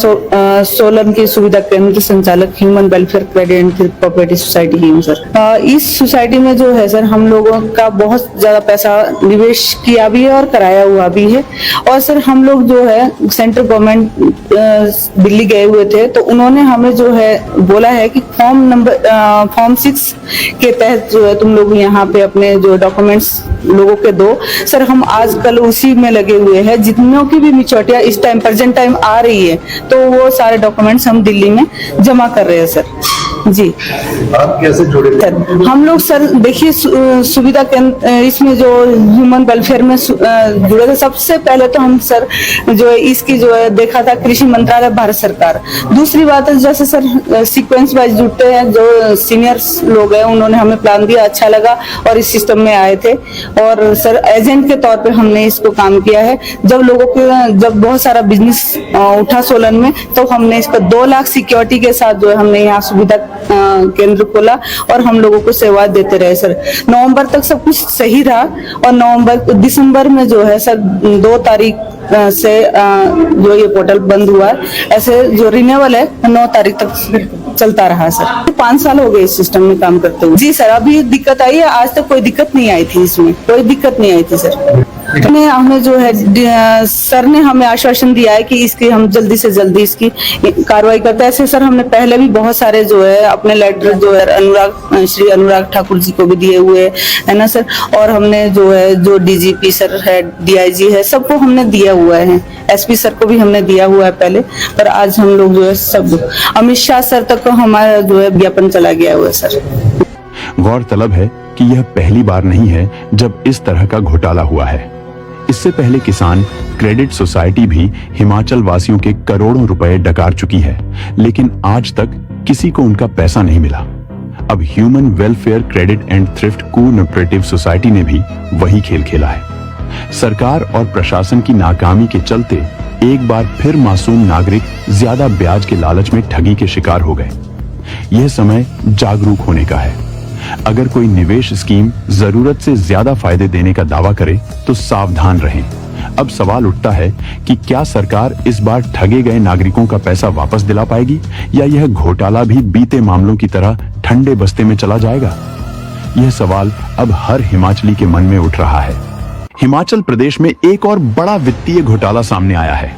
सोलन की सुविधा केंद्र संचालक human welfare credit and cooperative society की हूँ सर। इस सोसाइटी में जो है सर, हम लोगों का बहुत ज्यादा पैसा निवेश किया भी है और कराया हुआ भी है। और सर हम लोग जो है सेंट्रल गवर्नमेंट दिल्ली गए हुए थे, तो उन्होंने हमें जो है बोला है कि फॉर्म 6 के तहत जो है तुम लोग यहाँ पे अपने जो डॉक्यूमेंट्स लोगों के दो। सर हम आजकल उसी में लगे हुए हैं। जितनों की भी मिचौटियां इस टाइम प्रेजेंट टाइम आ रही है, तो वो सारे डॉक्यूमेंट्स हम दिल्ली में जमा कर रहे हैं सर जी। आप कैसे जुड़े? हम लोग सर देखिए सुविधा केंद्र इसमें जो ह्यूमन वेलफेयर में जुड़े थे। सबसे पहले तो हम सर जो है इसकी जो है देखा था कृषि मंत्रालय भारत सरकार। दूसरी बात है जैसे सर सीक्वेंस वाइज जुड़ते हैं, जो सीनियर्स लोग हैं उन्होंने हमें प्लान दिया, अच्छा लगा और इस सिस्टम में आए थे। और सर एजेंट के तौर पे हमने इसको काम किया है। जब बहुत सारा बिजनेस उठा सोलन में, तो हमने इसको 2 लाख सिक्योरिटी के साथ जो है हमने यहाँ सुविधा केंद्र खोला और हम लोगों को सेवा देते रहे सर। नवंबर तक सब कुछ सही रहा और दिसंबर में जो है सर 2 तारीख से जो ये पोर्टल बंद हुआ है। ऐसे जो रिन्यूअल है 9 तारीख तक चलता रहा सर। 5 साल हो गए इस सिस्टम में काम करते हुए। जी सर, अभी दिक्कत आई है, आज तक कोई दिक्कत नहीं आई थी, इसमें कोई दिक्कत नहीं आई थी सर। हमें जो है सर ने हमें आश्वासन दिया है कि इसकी हम जल्दी से जल्दी इसकी कार्रवाई करते हैं। ऐसे सर हमने पहले भी बहुत सारे जो है अपने लेटर जो है श्री अनुराग ठाकुर जी को भी दिए हुए है ना सर। और हमने जो है जो डीजीपी सर है, डीआईजी है, सबको हमने दिया हुआ है। एसपी सर को भी हमने दिया हुआ है पहले, पर आज हम लोग जो है सब अमित शाह सर तक हमारा जो है ज्ञापन चला गया हुआ है सर। गौरतलब है कि यह पहली बार नहीं है जब इस तरह का घोटाला हुआ है। इससे पहले किसान क्रेडिट सोसाइटी भी हिमाचल वासियों के करोड़ों रुपए डकार चुकी है, लेकिन आज तक किसी को उनका पैसा नहीं मिला। अब human welfare credit and thrift cooperative society ने भी वही खेल खेला है। सरकार और प्रशासन की नाकामी के चलते एक बार फिर मासूम नागरिक ज्यादा ब्याज के लालच में ठगी के शिकार हो गए। यह समय जागरूक होने का है। अगर कोई निवेश स्कीम जरूरत से ज्यादा फायदे देने का दावा करे तो सावधान रहें। अब सवाल उठता है कि क्या सरकार इस बार ठगे गए नागरिकों का पैसा वापस दिला पाएगी या यह घोटाला भी बीते मामलों की तरह ठंडे बस्ते में चला जाएगा? यह सवाल अब हर हिमाचली के मन में उठ रहा है। हिमाचल प्रदेश में एक और बड़ा वित्तीय घोटाला सामने आया है।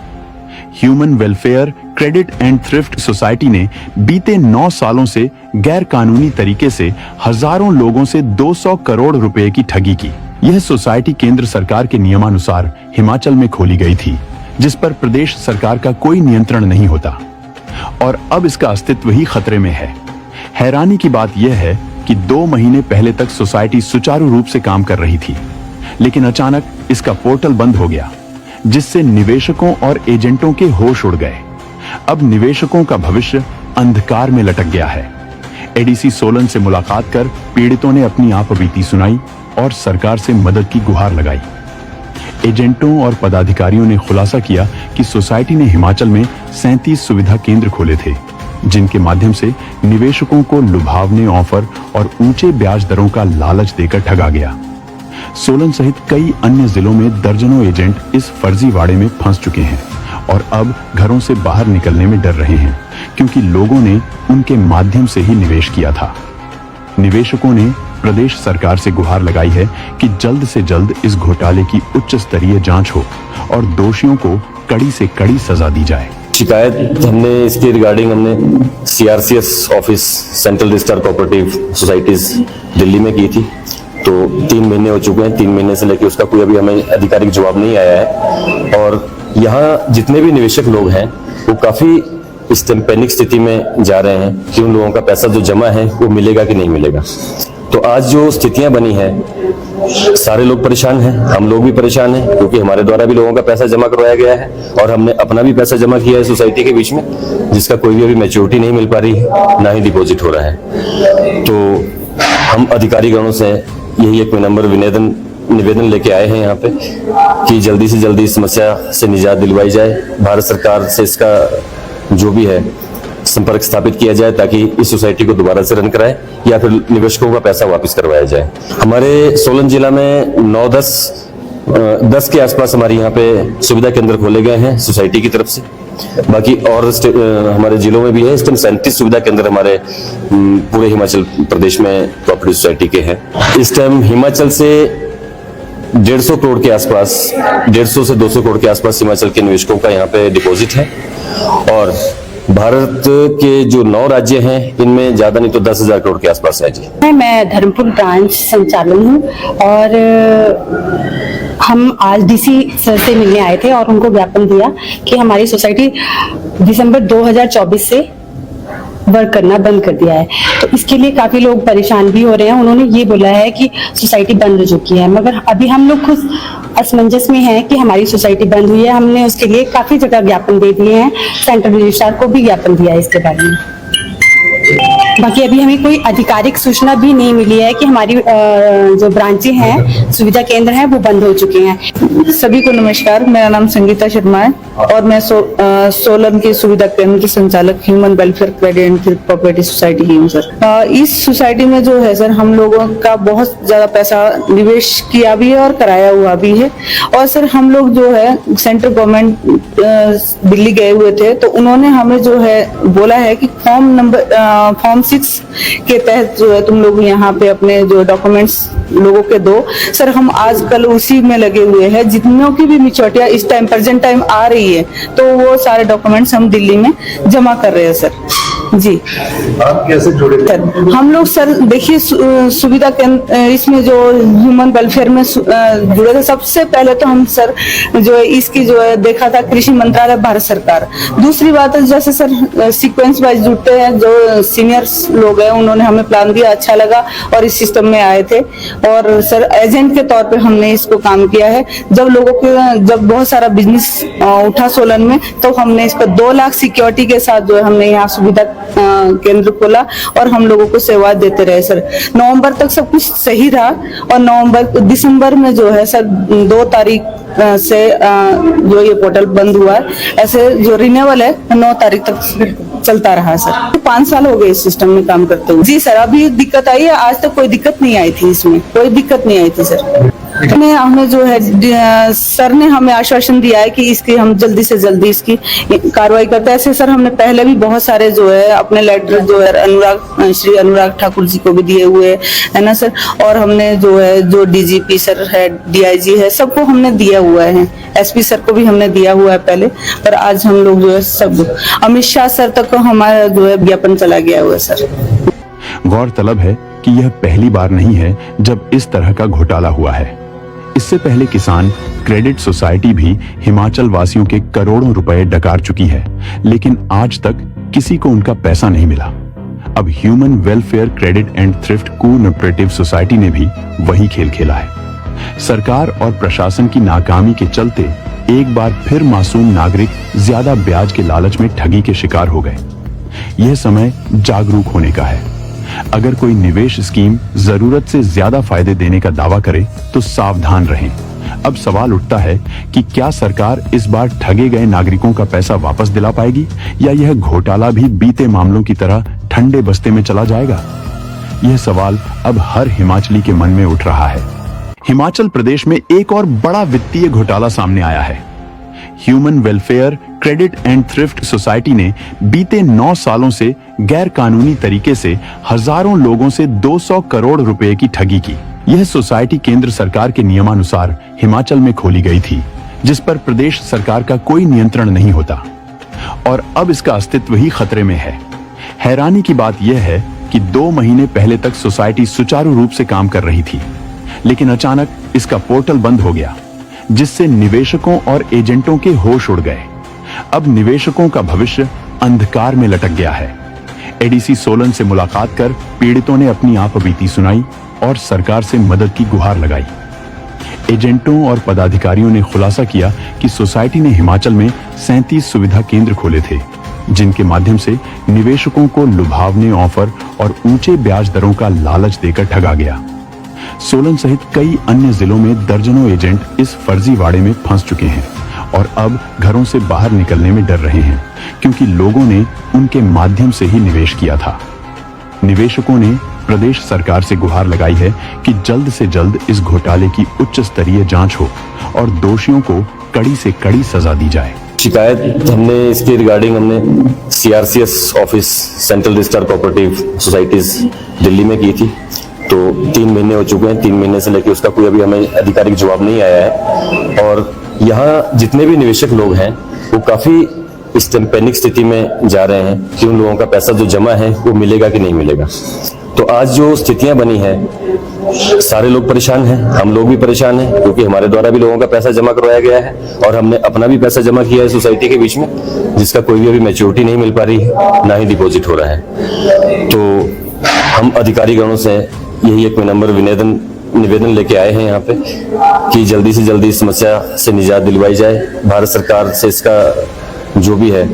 Human welfare credit and thrift society ने बीते 9 सालों से गैर कानूनी तरीके से हजारों लोगों से 200 करोड़ रुपए की ठगी की। यह सोसाइटी केंद्र सरकार के नियमानुसार हिमाचल में खोली गई थी, जिस पर प्रदेश सरकार का कोई नियंत्रण नहीं होता और अब इसका अस्तित्व ही खतरे में है। हैरानी की बात यह है कि 2 महीने पहले तक सोसाइटी सुचारू रूप से काम कर रही थी, लेकिन अचानक इसका पोर्टल बंद हो गया, जिससे निवेशकों और एजेंटों के होश उड़ गए। अब निवेशकों का भविष्य अंधकार में लटक गया है। एडीसी सोलन से मुलाकात कर पीड़ितों ने अपनी आपबीती सुनाई और सरकार से मदद की गुहार लगाई। एजेंटों और पदाधिकारियों ने खुलासा किया कि सोसाइटी ने हिमाचल में 37 सुविधा केंद्र खोले थे, जिनके माध्यम से निवेशकों को लुभावने ऑफर और ऊंचे ब्याज दरों का लालच देकर ठगा गया। सोलन सहित कई अन्य जिलों में दर्जनों एजेंट इस फर्जीवाड़े में फंस चुके हैं और अब घरों से बाहर निकलने में डर रहे हैं, क्योंकि लोगों ने उनके माध्यम से ही निवेश किया था। निवेशकों ने प्रदेश सरकार से गुहार लगाई है कि जल्द से जल्द इस घोटाले की उच्च स्तरीय जांच हो और दोषियों को कड़ी से कड़ी सजा दी जाए। शिकायत हमने इसके रिगार्डिंग हमने CRCS office central register cooperative societies Delhi में की थी। तो 3 महीने हो चुके हैं, 3 महीने से लेकर उसका कोई अभी हमें आधिकारिक जवाब नहीं आया है और यहाँ जितने भी निवेशक लोग हैं वो काफी इस टाइम पैनिक स्थिति में जा रहे हैं कि उन लोगों का पैसा जो जमा है वो मिलेगा कि नहीं मिलेगा। तो आज जो स्थितियां बनी है, सारे लोग परेशान हैं, हम लोग भी परेशान हैं, क्योंकि हमारे द्वारा भी लोगों का पैसा जमा करवाया गया है और हमने अपना भी पैसा जमा किया है सोसाइटी के बीच में, जिसका कोई भी अभी मैच्योरिटी नहीं मिल पा रही है, ना ही डिपॉजिट हो रहा है। तो हम अधिकारीगणों से यही एक नंबर निवेदन लेके आए हैं यहाँ पे कि जल्दी से जल्दी इस समस्या से निजात दिलवाई जाए। भारत सरकार से इसका जो भी है संपर्क स्थापित किया जाए ताकि इस सोसाइटी को दोबारा से रन कराए या फिर निवेशकों का पैसा वापस करवाया जाए। हमारे सोलन जिला में 9-10 के आसपास हमारे यहाँ पे सुविधा केंद्र खोले गए हैं सोसाइटी की तरफ से। बाकी और हमारे जिलों में भी है। इस टाइम 37 सुविधा केंद्र हमारे पूरे हिमाचल प्रदेश में कोऑपरेटिव सोसाइटी के हैं। इस टाइम हिमाचल से 150 करोड़ के आसपास, 150 से 200 करोड़ के आसपास हिमाचल के निवेशकों का यहाँ पे डिपॉजिट है और भारत के जो 9 राज्य हैं इनमें ज्यादा नहीं तो 10,000 करोड़ के आसपास है जी। मैं धर्मपुर ब्रांच संचालन हूँ और हम आज डीसी सर से मिलने आए थे और उनको ज्ञापन दिया कि हमारी सोसाइटी दिसंबर 2024 से वर्क करना बंद कर दिया है। तो इसके लिए काफी लोग परेशान भी हो रहे हैं। उन्होंने ये बोला है कि सोसाइटी बंद हो चुकी है, मगर अभी हम लोग खुद असमंजस में हैं कि हमारी सोसाइटी बंद हुई है। हमने उसके लिए काफी जगह ज्ञापन दे दिए हैं, सेंट्रल रजिस्ट्रार को भी ज्ञापन दिया है इसके बारे में। बाकी अभी हमें कोई आधिकारिक सूचना भी नहीं मिली है कि हमारी जो ब्रांचें हैं, सुविधा केंद्र हैं, वो बंद हो चुके हैं। सभी को नमस्कार, मेरा नाम संगीता शर्मा है और मैं सोलन के सुविधा केंद्र की संचालक human welfare credit and thrift cooperative society की हूँ सर। इस सोसाइटी में जो है सर, हम लोगों का बहुत ज्यादा पैसा निवेश किया भी है और कराया हुआ भी है। और सर हम लोग जो है सेंट्रल गवर्नमेंट दिल्ली गए हुए थे, तो उन्होंने हमें जो है बोला है कि फॉर्म 6 के तहत जो है तुम लोग यहाँ पे अपने जो डॉक्यूमेंट्स लोगों के दो। सर हम आजकल उसी में लगे हुए हैं, जितनों की भी मिचौटियां इस टाइम प्रेजेंट टाइम आ रही है, तो वो सारे डॉक्यूमेंट्स हम दिल्ली में जमा कर रहे हैं सर जी। आप कैसे जुड़े थे? हम लोग सर देखिए सुविधा केंद्र इसमें जो ह्यूमन वेलफेयर में जुड़े थे, सबसे पहले तो हम सर जो है इसकी जो है देखा था कृषि मंत्रालय भारत सरकार। दूसरी बात है जैसे सर सीक्वेंस वाइज जुड़ते हैं, जो सीनियर्स लोग हैं उन्होंने हमें प्लान दिया, अच्छा लगा और इस सिस्टम में आए थे। और सर एजेंट के तौर पे हमने इसको काम किया है। जब बहुत सारा बिजनेस उठा सोलन में, तो हमने इसको 2 लाख सिक्योरिटी के साथ जो है हमने यहाँ सुविधा केंद्र खोला और हम लोगों को सेवा देते रहे सर। नवंबर तक सब कुछ सही रहा और दिसंबर में जो है सर 2 तारीख से जो ये पोर्टल बंद हुआ है, ऐसे जो रिन्यूअल है 9 तारीख तक चलता रहा सर। 5 साल हो गए इस सिस्टम में काम करते हुए। जी सर, अभी दिक्कत आई है, आज तक कोई दिक्कत नहीं आई थी, इसमें कोई दिक्कत नहीं आई थी सर। हमें जो है सर ने हमें आश्वासन दिया है कि इसकी हम जल्दी से जल्दी इसकी कार्रवाई करते हैं। ऐसे सर हमने पहले भी बहुत सारे जो है अपने लेटर जो है श्री अनुराग ठाकुर जी को भी दिए हुए है ना सर, और हमने जो है जो डीजीपी सर है, डीआईजी है, सबको हमने दिया हुआ है, एसपी सर को भी हमने दिया हुआ है पहले, पर आज हम लोग जो है सब अमित शाह सर तक हमारा जो है ज्ञापन चला गया हुआ है सर। गौरतलब है कि यह पहली बार नहीं है जब इस तरह का घोटाला हुआ है। इससे पहले किसान क्रेडिट सोसाइटी भी हिमाचल वासियों के करोड़ों रुपए डकार चुकी है, लेकिन आज तक किसी को उनका पैसा नहीं मिला। अब human welfare credit and thrift cooperative society ने भी वही खेल खेला है। सरकार और प्रशासन की नाकामी के चलते एक बार फिर मासूम नागरिक ज्यादा ब्याज के लालच में ठगी के शिकार हो गए। यह समय जागरूक होने का है। अगर कोई निवेश स्कीम जरूरत से ज्यादा फायदे देने का दावा करे तो सावधान रहें। अब सवाल उठता है कि क्या सरकार इस बार ठगे गए नागरिकों का पैसा वापस दिला पाएगी या यह घोटाला भी बीते मामलों की तरह ठंडे बस्ते में चला जाएगा? यह सवाल अब हर हिमाचली के मन में उठ रहा है। हिमाचल प्रदेश में एक और बड़ा वित्तीय घोटाला सामने आया है। Human welfare credit and thrift society ने बीते 9 सालों से गैर कानूनी तरीके से हजारों लोगों से 200 करोड़ रुपए की ठगी की। यह सोसाइटी केंद्र सरकार के नियमानुसार हिमाचल में खोली गई थी, जिस पर प्रदेश सरकार का कोई नियंत्रण नहीं होता और अब इसका अस्तित्व ही खतरे में है। हैरानी की बात यह है कि 2 महीने पहले तक सोसाइटी सुचारू रूप से काम कर रही थी, लेकिन अचानक इसका पोर्टल बंद हो गया, जिससे निवेशकों और एजेंटों के होश उड़ गए। अब निवेशकों का भविष्य अंधकार में लटक गया है। एडीसी सोलन से मुलाकात कर पीड़ितों ने अपनी आपबीती सुनाई और सरकार से मदद की गुहार लगाई। एजेंटों और पदाधिकारियों ने खुलासा किया कि सोसाइटी ने हिमाचल में 37 सुविधा केंद्र खोले थे, जिनके माध्यम से निवेशकों को लुभावने ऑफर और ऊंचे ब्याज दरों का लालच देकर ठगा गया। सोलन सहित कई अन्य जिलों में दर्जनों एजेंट इस फर्जीवाड़े में फंस चुके हैं और अब घरों से बाहर निकलने में डर रहे हैं, क्योंकि लोगों ने उनके माध्यम से ही निवेश किया था। निवेशकों ने प्रदेश सरकार से गुहार लगाई है कि जल्द से जल्द इस घोटाले की उच्च स्तरीय जांच हो और दोषियों को कड़ी से कड़ी सजा दी जाए। शिकायत हमने इसके रिगार्डिंग हमने CRCS office central registrar cooperative societies Delhi में की थी। तो 3 महीने हो चुके हैं, 3 महीने से लेकर उसका कोई अभी हमें आधिकारिक जवाब नहीं आया है और यहाँ जितने भी निवेशक लोग हैं वो काफी इस टाइम पैनिक स्थिति में जा रहे हैं कि उन लोगों का पैसा जो जमा है वो मिलेगा कि नहीं मिलेगा। तो आज जो स्थितियां बनी है, सारे लोग परेशान हैं, हम लोग भी परेशान हैं, क्योंकि हमारे द्वारा भी लोगों का पैसा जमा करवाया गया है और हमने अपना भी पैसा जमा किया है सोसाइटी के बीच में, जिसका कोई भी अभी मैच्योरिटी नहीं मिल पा रही है, ना ही डिपॉजिट हो रहा है। तो हम अधिकारीगणों से यही एक नंबर निवेदन लेके आए हैं यहाँ पे कि जल्दी से जल्दी इस समस्या से निजात दिलवाई जाए। भारत सरकार से इसका जो भी है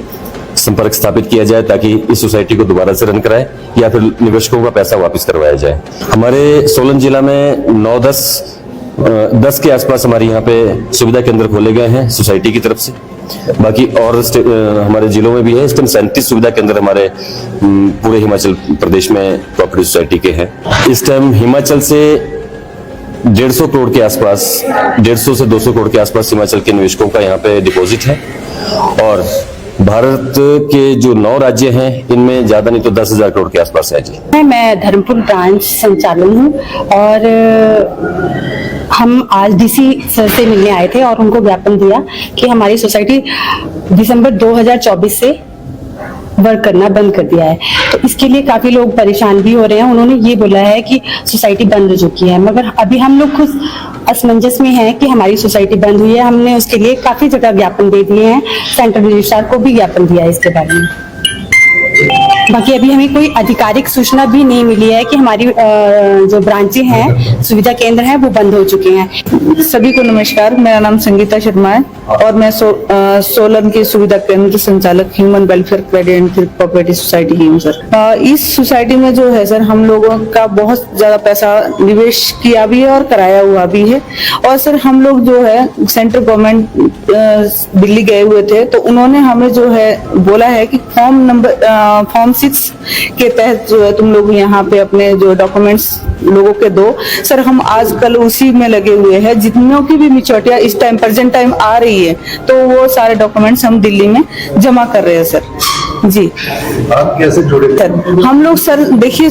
संपर्क स्थापित किया जाए ताकि इस सोसाइटी को दोबारा से रन कराए या फिर निवेशकों का पैसा वापस करवाया जाए। हमारे सोलन जिला में 9-10 के आसपास हमारे यहाँ पे सुविधा केंद्र खोले गए हैं सोसाइटी की तरफ से। बाकी और हमारे जिलों में भी है। इस टाइम 37 सुविधा केंद्र हमारे पूरे हिमाचल प्रदेश में कोऑपरेटिव सोसाइटी के हैं। इस टाइम हिमाचल से 150 करोड़ के आसपास, 150 से 200 करोड़ के आसपास हिमाचल के निवेशकों का यहाँ पे डिपॉजिट है और भारत के जो 9 राज्य हैं इनमें ज्यादा नहीं तो 10,000 करोड़ के आसपास है जी। मैं धर्मपुर ब्रांच संचालन हूँ और हम आज डीसी सर से मिलने आए थे और उनको ज्ञापन दिया कि हमारी सोसाइटी दिसंबर 2024 से वर्क करना बंद कर दिया है। तो इसके लिए काफी लोग परेशान भी हो रहे हैं। उन्होंने ये बोला है कि सोसाइटी बंद हो चुकी है, मगर अभी हम लोग खुद असमंजस में हैं कि हमारी सोसाइटी बंद हुई है। हमने उसके लिए काफी जगह ज्ञापन दे दिए हैं, सेंट्रल रजिस्ट्रार को भी ज्ञापन दिया है इसके बारे में। बाकी अभी हमें कोई आधिकारिक सूचना भी नहीं मिली है कि हमारी जो ब्रांचें हैं, सुविधा केंद्र हैं, वो बंद हो चुके हैं। सभी को नमस्कार, मेरा नाम संगीता शर्मा है और मैं सोलन की सुविधा केंद्र संचालक human welfare credit and thrift cooperative society की हूँ सर। इस सोसाइटी में जो है सर, हम लोगों का बहुत ज्यादा पैसा निवेश किया भी है और कराया हुआ भी है। और सर हम लोग जो है सेंट्रल गवर्नमेंट दिल्ली गए हुए थे, तो उन्होंने हमें जो है बोला है कि फॉर्म 6 के तहत जो है तुम लोग यहाँ पे अपने जो डॉक्यूमेंट्स लोगों के दो। सर हम आजकल उसी में लगे हुए हैं, जितनों की भी मिचौटियां इस टाइम प्रेजेंट टाइम आ रही है, तो वो सारे डॉक्यूमेंट्स हम दिल्ली में जमा कर रहे हैं सर। जी आप कैसे जुड़े? हम लोग सर देखिए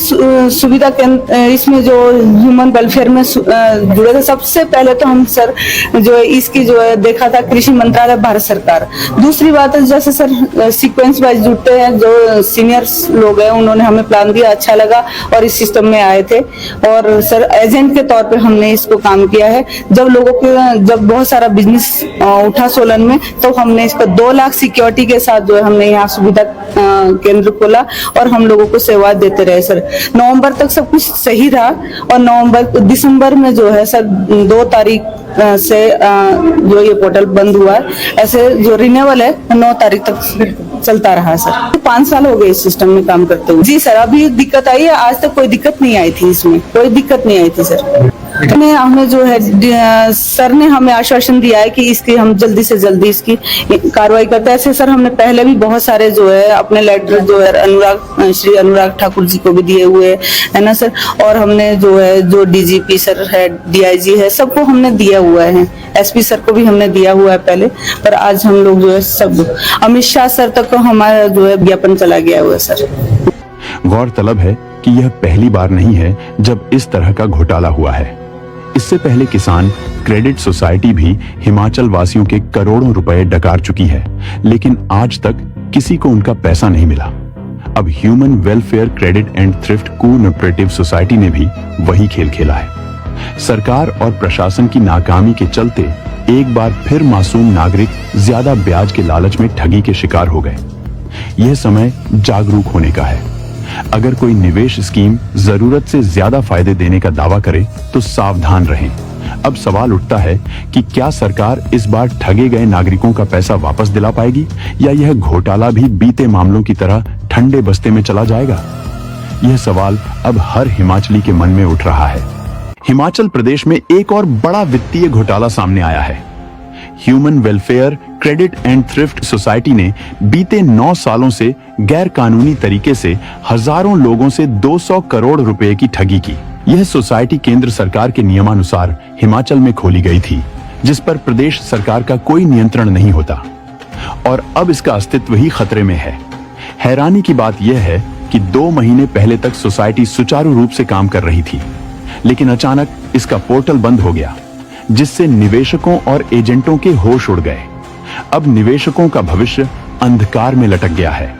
सुविधा केंद्र इसमें जो ह्यूमन वेलफेयर में जुड़े थे। सबसे पहले तो हम सर जो है इसकी जो है देखा था कृषि मंत्रालय भारत सरकार। दूसरी बात है जैसे सर सीक्वेंस वाइज जुड़ते हैं, जो सीनियर्स लोग हैं उन्होंने हमें प्लान दिया, अच्छा लगा और इस सिस्टम में आए थे। और सर एजेंट के तौर पे हमने इसको काम किया है। जब बहुत सारा बिजनेस उठा सोलन में, तो हमने इसको 2 लाख सिक्योरिटी के साथ जो है हमने यहाँ सुविधा केंद्र खोला और हम लोगों को सेवा देते रहे सर। नवंबर तक सब कुछ सही रहा और दिसंबर में जो है सर 2 तारीख से जो ये पोर्टल बंद हुआ है, ऐसे जो रिन्यूअल है 9 तारीख तक चलता रहा सर। 5 साल हो गए इस सिस्टम में काम करते हुए। जी सर, अभी दिक्कत आई है, आज तक कोई दिक्कत नहीं आई थी, इसमें कोई दिक्कत नहीं आई थी सर। हमें जो है सर ने हमें आश्वासन दिया है कि इसकी हम जल्दी से जल्दी इसकी कार्रवाई करते हैं। ऐसे सर हमने पहले भी बहुत सारे जो है अपने लेटर जो है श्री अनुराग ठाकुर जी को भी दिए हुए है ना सर। और हमने जो है जो डीजीपी सर है, डीआईजी है, सबको हमने दिया हुआ है। एसपी सर को भी हमने दिया हुआ है पहले, पर आज हम लोग जो है सब अमित शाह सर तक हमारा जो है ज्ञापन चला गया हुआ है सर। गौरतलब है कि यह पहली बार नहीं है जब इस तरह का घोटाला हुआ है। इससे पहले किसान क्रेडिट सोसाइटी भी हिमाचल वासियों के करोड़ों रुपए डकार चुकी है, लेकिन आज तक किसी को उनका पैसा नहीं मिला। अब human welfare credit and thrift cooperative society ने भी वही खेल खेला है। सरकार और प्रशासन की नाकामी के चलते एक बार फिर मासूम नागरिक ज्यादा ब्याज के लालच में ठगी के शिकार हो गए। यह समय जागरूक होने का है। अगर कोई निवेश स्कीम जरूरत से ज्यादा फायदे देने का दावा करे तो सावधान रहें। अब सवाल उठता है कि क्या सरकार इस बार ठगे गए नागरिकों का पैसा वापस दिला पाएगी, या यह घोटाला भी बीते मामलों की तरह ठंडे बस्ते में चला जाएगा? यह सवाल अब हर हिमाचली के मन में उठ रहा है। हिमाचल प्रदेश में एक और बड़ा वित्तीय घोटाला सामने आया है। Human welfare credit and thrift society ने बीते 9 सालों से गैर कानूनी तरीके से हजारों लोगों से 200 करोड़ रुपए की ठगी की। यह सोसाइटी केंद्र सरकार के नियमानुसार हिमाचल में खोली गई थी, जिस पर प्रदेश सरकार का कोई नियंत्रण नहीं होता और अब इसका अस्तित्व ही खतरे में है। हैरानी की बात यह है कि 2 महीने पहले तक सोसाइटी सुचारू रूप से काम कर रही थी, लेकिन अचानक इसका पोर्टल बंद हो गया, जिससे निवेशकों और एजेंटों के होश उड़ गए। अब निवेशकों का भविष्य अंधकार में लटक गया है।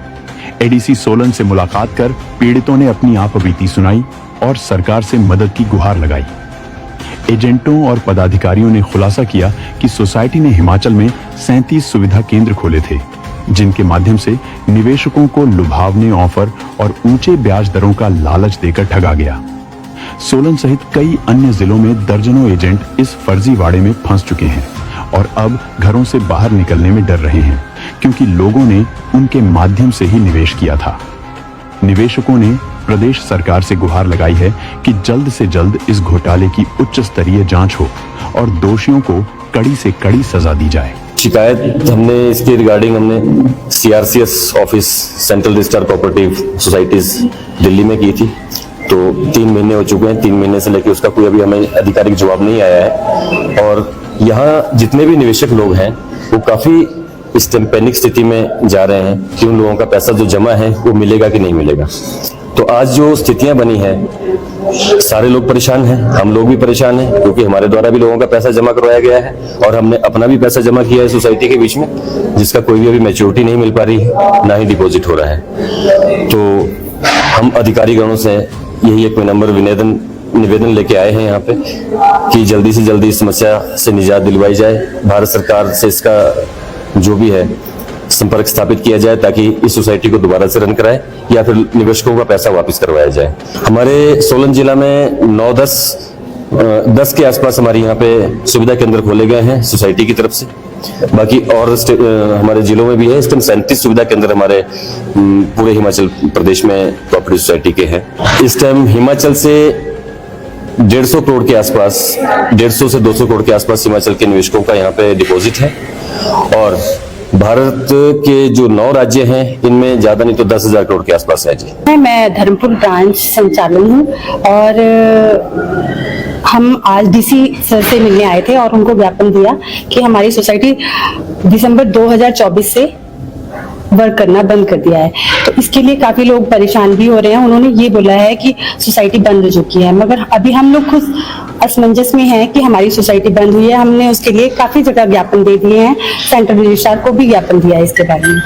एडीसी सोलन से मुलाकात कर पीड़ितों ने अपनी आपबीती सुनाई और सरकार से मदद की गुहार लगाई। एजेंटों और पदाधिकारियों ने खुलासा किया कि सोसाइटी ने हिमाचल में 37 सुविधा केंद्र खोले थे, जिनके माध्यम से निवेशकों को लुभावने ऑफर और ऊंचे ब्याज दरों का लालच देकर ठगा गया। सोलन सहित कई अन्य जिलों में दर्जनों एजेंट इस फर्जीवाड़े में फंस चुके हैं और अब घरों से बाहर निकलने में डर रहे हैं, क्योंकि लोगों ने उनके माध्यम से ही निवेश किया था। निवेशकों ने प्रदेश सरकार से गुहार लगाई है कि जल्द से जल्द इस घोटाले की उच्च स्तरीय जांच हो और दोषियों को कड़ी से कड़ी सजा दी जाए। शिकायत हमने इसके रिगार्डिंग हमने CRCS office central registrar cooperative societies Delhi में की थी। तो 3 महीने हो चुके हैं, 3 महीने से लेकर उसका कोई अभी हमें आधिकारिक जवाब नहीं आया है। और यहाँ जितने भी निवेशक लोग हैं वो काफी इस पैनिक स्थिति में जा रहे हैं कि उन लोगों का पैसा जो जमा है वो मिलेगा कि नहीं मिलेगा। तो आज जो स्थितियां बनी है, सारे लोग परेशान हैं, हम लोग भी परेशान हैं, क्योंकि हमारे द्वारा भी लोगों का पैसा जमा करवाया गया है और हमने अपना भी पैसा जमा किया है सोसाइटी के बीच में, जिसका कोई भी अभी मैच्योरिटी नहीं मिल पा रही है, ना ही डिपॉजिट हो रहा है। तो हम अधिकारीगणों से यही एक नंबर निवेदन लेके आए हैं यहाँ पे कि जल्दी से जल्दी इस समस्या से निजात दिलवाई जाए। भारत सरकार से इसका जो भी है संपर्क स्थापित किया जाए ताकि इस सोसाइटी को दोबारा से रन कराए या फिर निवेशकों का पैसा वापस करवाया जाए। हमारे सोलन जिला में 9-10 के आसपास हमारे यहाँ पे सुविधा केंद्र खोले गए हैं सोसाइटी की तरफ से। बाकी और हमारे जिलों में भी है। इस टाइम 37 सुविधा केंद्र हमारे पूरे हिमाचल प्रदेश में कोऑपरेटिव सोसाइटी के हैं। इस टाइम हिमाचल से 150 करोड़ के आसपास, 150 से 200 करोड़ के आसपास हिमाचल के निवेशकों का यहाँ पे डिपॉजिट है और भारत के जो 9 राज्य हैं इनमें ज्यादा नहीं तो 10,000 करोड़ के आसपास है जी। मैं धर्मपुर ब्रांच संचालन हूँ और हम आज डीसी सर से मिलने आए थे और उनको ज्ञापन दिया कि हमारी सोसाइटी दिसंबर 2024 से वर्क करना बंद कर दिया है। तो इसके लिए काफी लोग परेशान भी हो रहे हैं। उन्होंने ये बोला है कि सोसाइटी बंद हो चुकी है, मगर अभी हम लोग खुद असमंजस में हैं कि हमारी सोसाइटी बंद हुई है। हमने उसके लिए काफी जगह ज्ञापन दे दिए हैं, सेंट्रल रजिस्ट्रार को भी ज्ञापन दिया है इसके बारे में।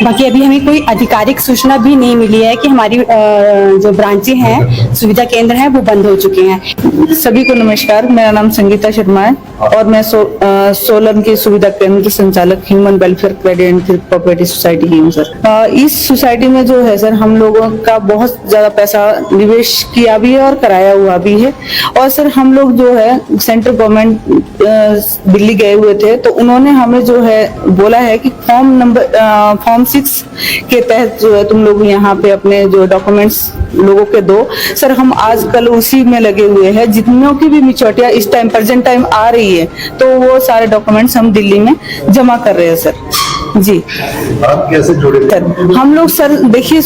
बाकी अभी हमें कोई आधिकारिक सूचना भी नहीं मिली है कि हमारी जो ब्रांचें हैं, सुविधा केंद्र हैं, वो बंद हो चुके हैं। सभी को नमस्कार, मेरा नाम संगीता शर्मा है और मैं सोलन की सुविधा केंद्र संचालक human welfare credit and thrift cooperative society की हूँ सर। इस सोसाइटी में जो है सर, हम लोगों का बहुत ज्यादा पैसा निवेश किया भी है और कराया हुआ भी है। और सर हम लोग जो है सेंट्रल गवर्नमेंट दिल्ली गए हुए थे, तो उन्होंने हमें जो है बोला है कि फॉर्म 6 के तहत जो है तुम लोग यहाँ पे अपने जो डॉक्यूमेंट्स लोगों के दो। सर हम आजकल उसी में लगे हुए हैं। जितनों की भी मिचौटियां इस टाइम प्रेजेंट टाइम आ रही है, तो वो सारे डॉक्यूमेंट्स हम दिल्ली में जमा कर रहे हैं सर। जी आप कैसे जुड़े थे? हम लोग सर देखिए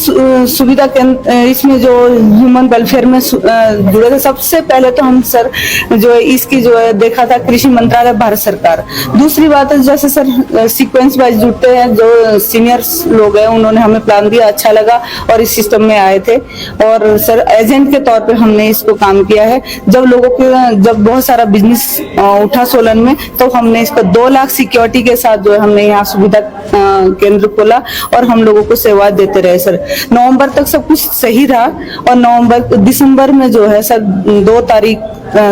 सुविधा केंद्र इसमें जो ह्यूमन वेलफेयर में जुड़े थे। सबसे पहले तो हम सर जो है इसकी जो है देखा था कृषि मंत्रालय भारत सरकार। दूसरी बात है जैसे सर सीक्वेंस वाइज जुड़ते हैं, जो सीनियर्स लोग हैं उन्होंने हमें प्लान दिया, अच्छा लगा और इस सिस्टम में आए थे। और सर एजेंट के तौर पे हमने इसको काम किया है। जब बहुत सारा बिजनेस उठा सोलन में, तो हमने इसको 2 लाख सिक्योरिटी के साथ जो है हमने यहाँ सुविधा केंद्र खोला और हम लोगों को सेवा देते रहे सर। नवंबर तक सब कुछ सही रहा और दिसंबर में जो है सर 2 तारीख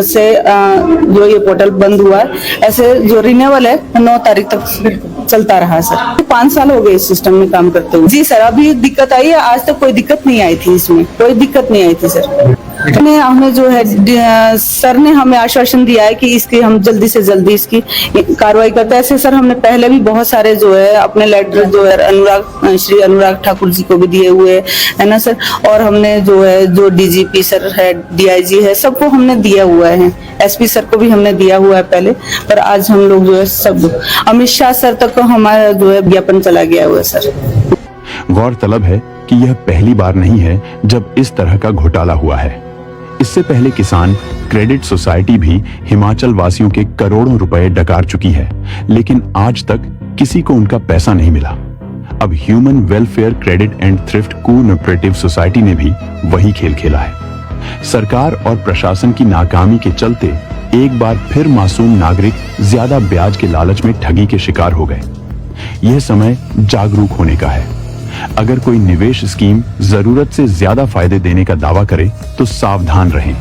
से जो ये पोर्टल बंद हुआ है, ऐसे जो रिन्यूअल है 9 तारीख तक चलता रहा सर। 5 साल हो गए इस सिस्टम में काम करते हुए। जी सर, अभी दिक्कत आई है, आज तक कोई दिक्कत नहीं आई थी, इसमें कोई दिक्कत नहीं आई थी सर। हमें जो है सर ने हमें आश्वासन दिया है कि इसकी हम जल्दी से जल्दी इसकी कार्रवाई करते हैं। ऐसे सर हमने पहले भी बहुत सारे जो है अपने लेटर जो है श्री अनुराग ठाकुर जी को भी दिए हुए है ना सर। और हमने जो है जो डीजीपी सर है, डीआईजी है, सबको हमने दिया हुआ है। एसपी सर को भी हमने दिया हुआ है पहले, पर आज हम लोग जो है सब अमित शाह सर तक हमारा जो है ज्ञापन चला गया हुआ है सर। गौरतलब है कि यह पहली बार नहीं है जब इस तरह का घोटाला हुआ है। इससे पहले किसान क्रेडिट सोसाइटी भी हिमाचल वासियों के करोड़ों रुपए डकार चुकी है, लेकिन आज तक किसी को उनका पैसा नहीं मिला। अब human welfare credit and thrift cooperative society ने भी वही खेल खेला है। सरकार और प्रशासन की नाकामी के चलते एक बार फिर मासूम नागरिक ज्यादा ब्याज के लालच में ठगी के शिकार हो गए। यह समय जागरूक होने का है। अगर कोई निवेश स्कीम जरूरत से ज्यादा फायदे देने का दावा करे तो सावधान रहें।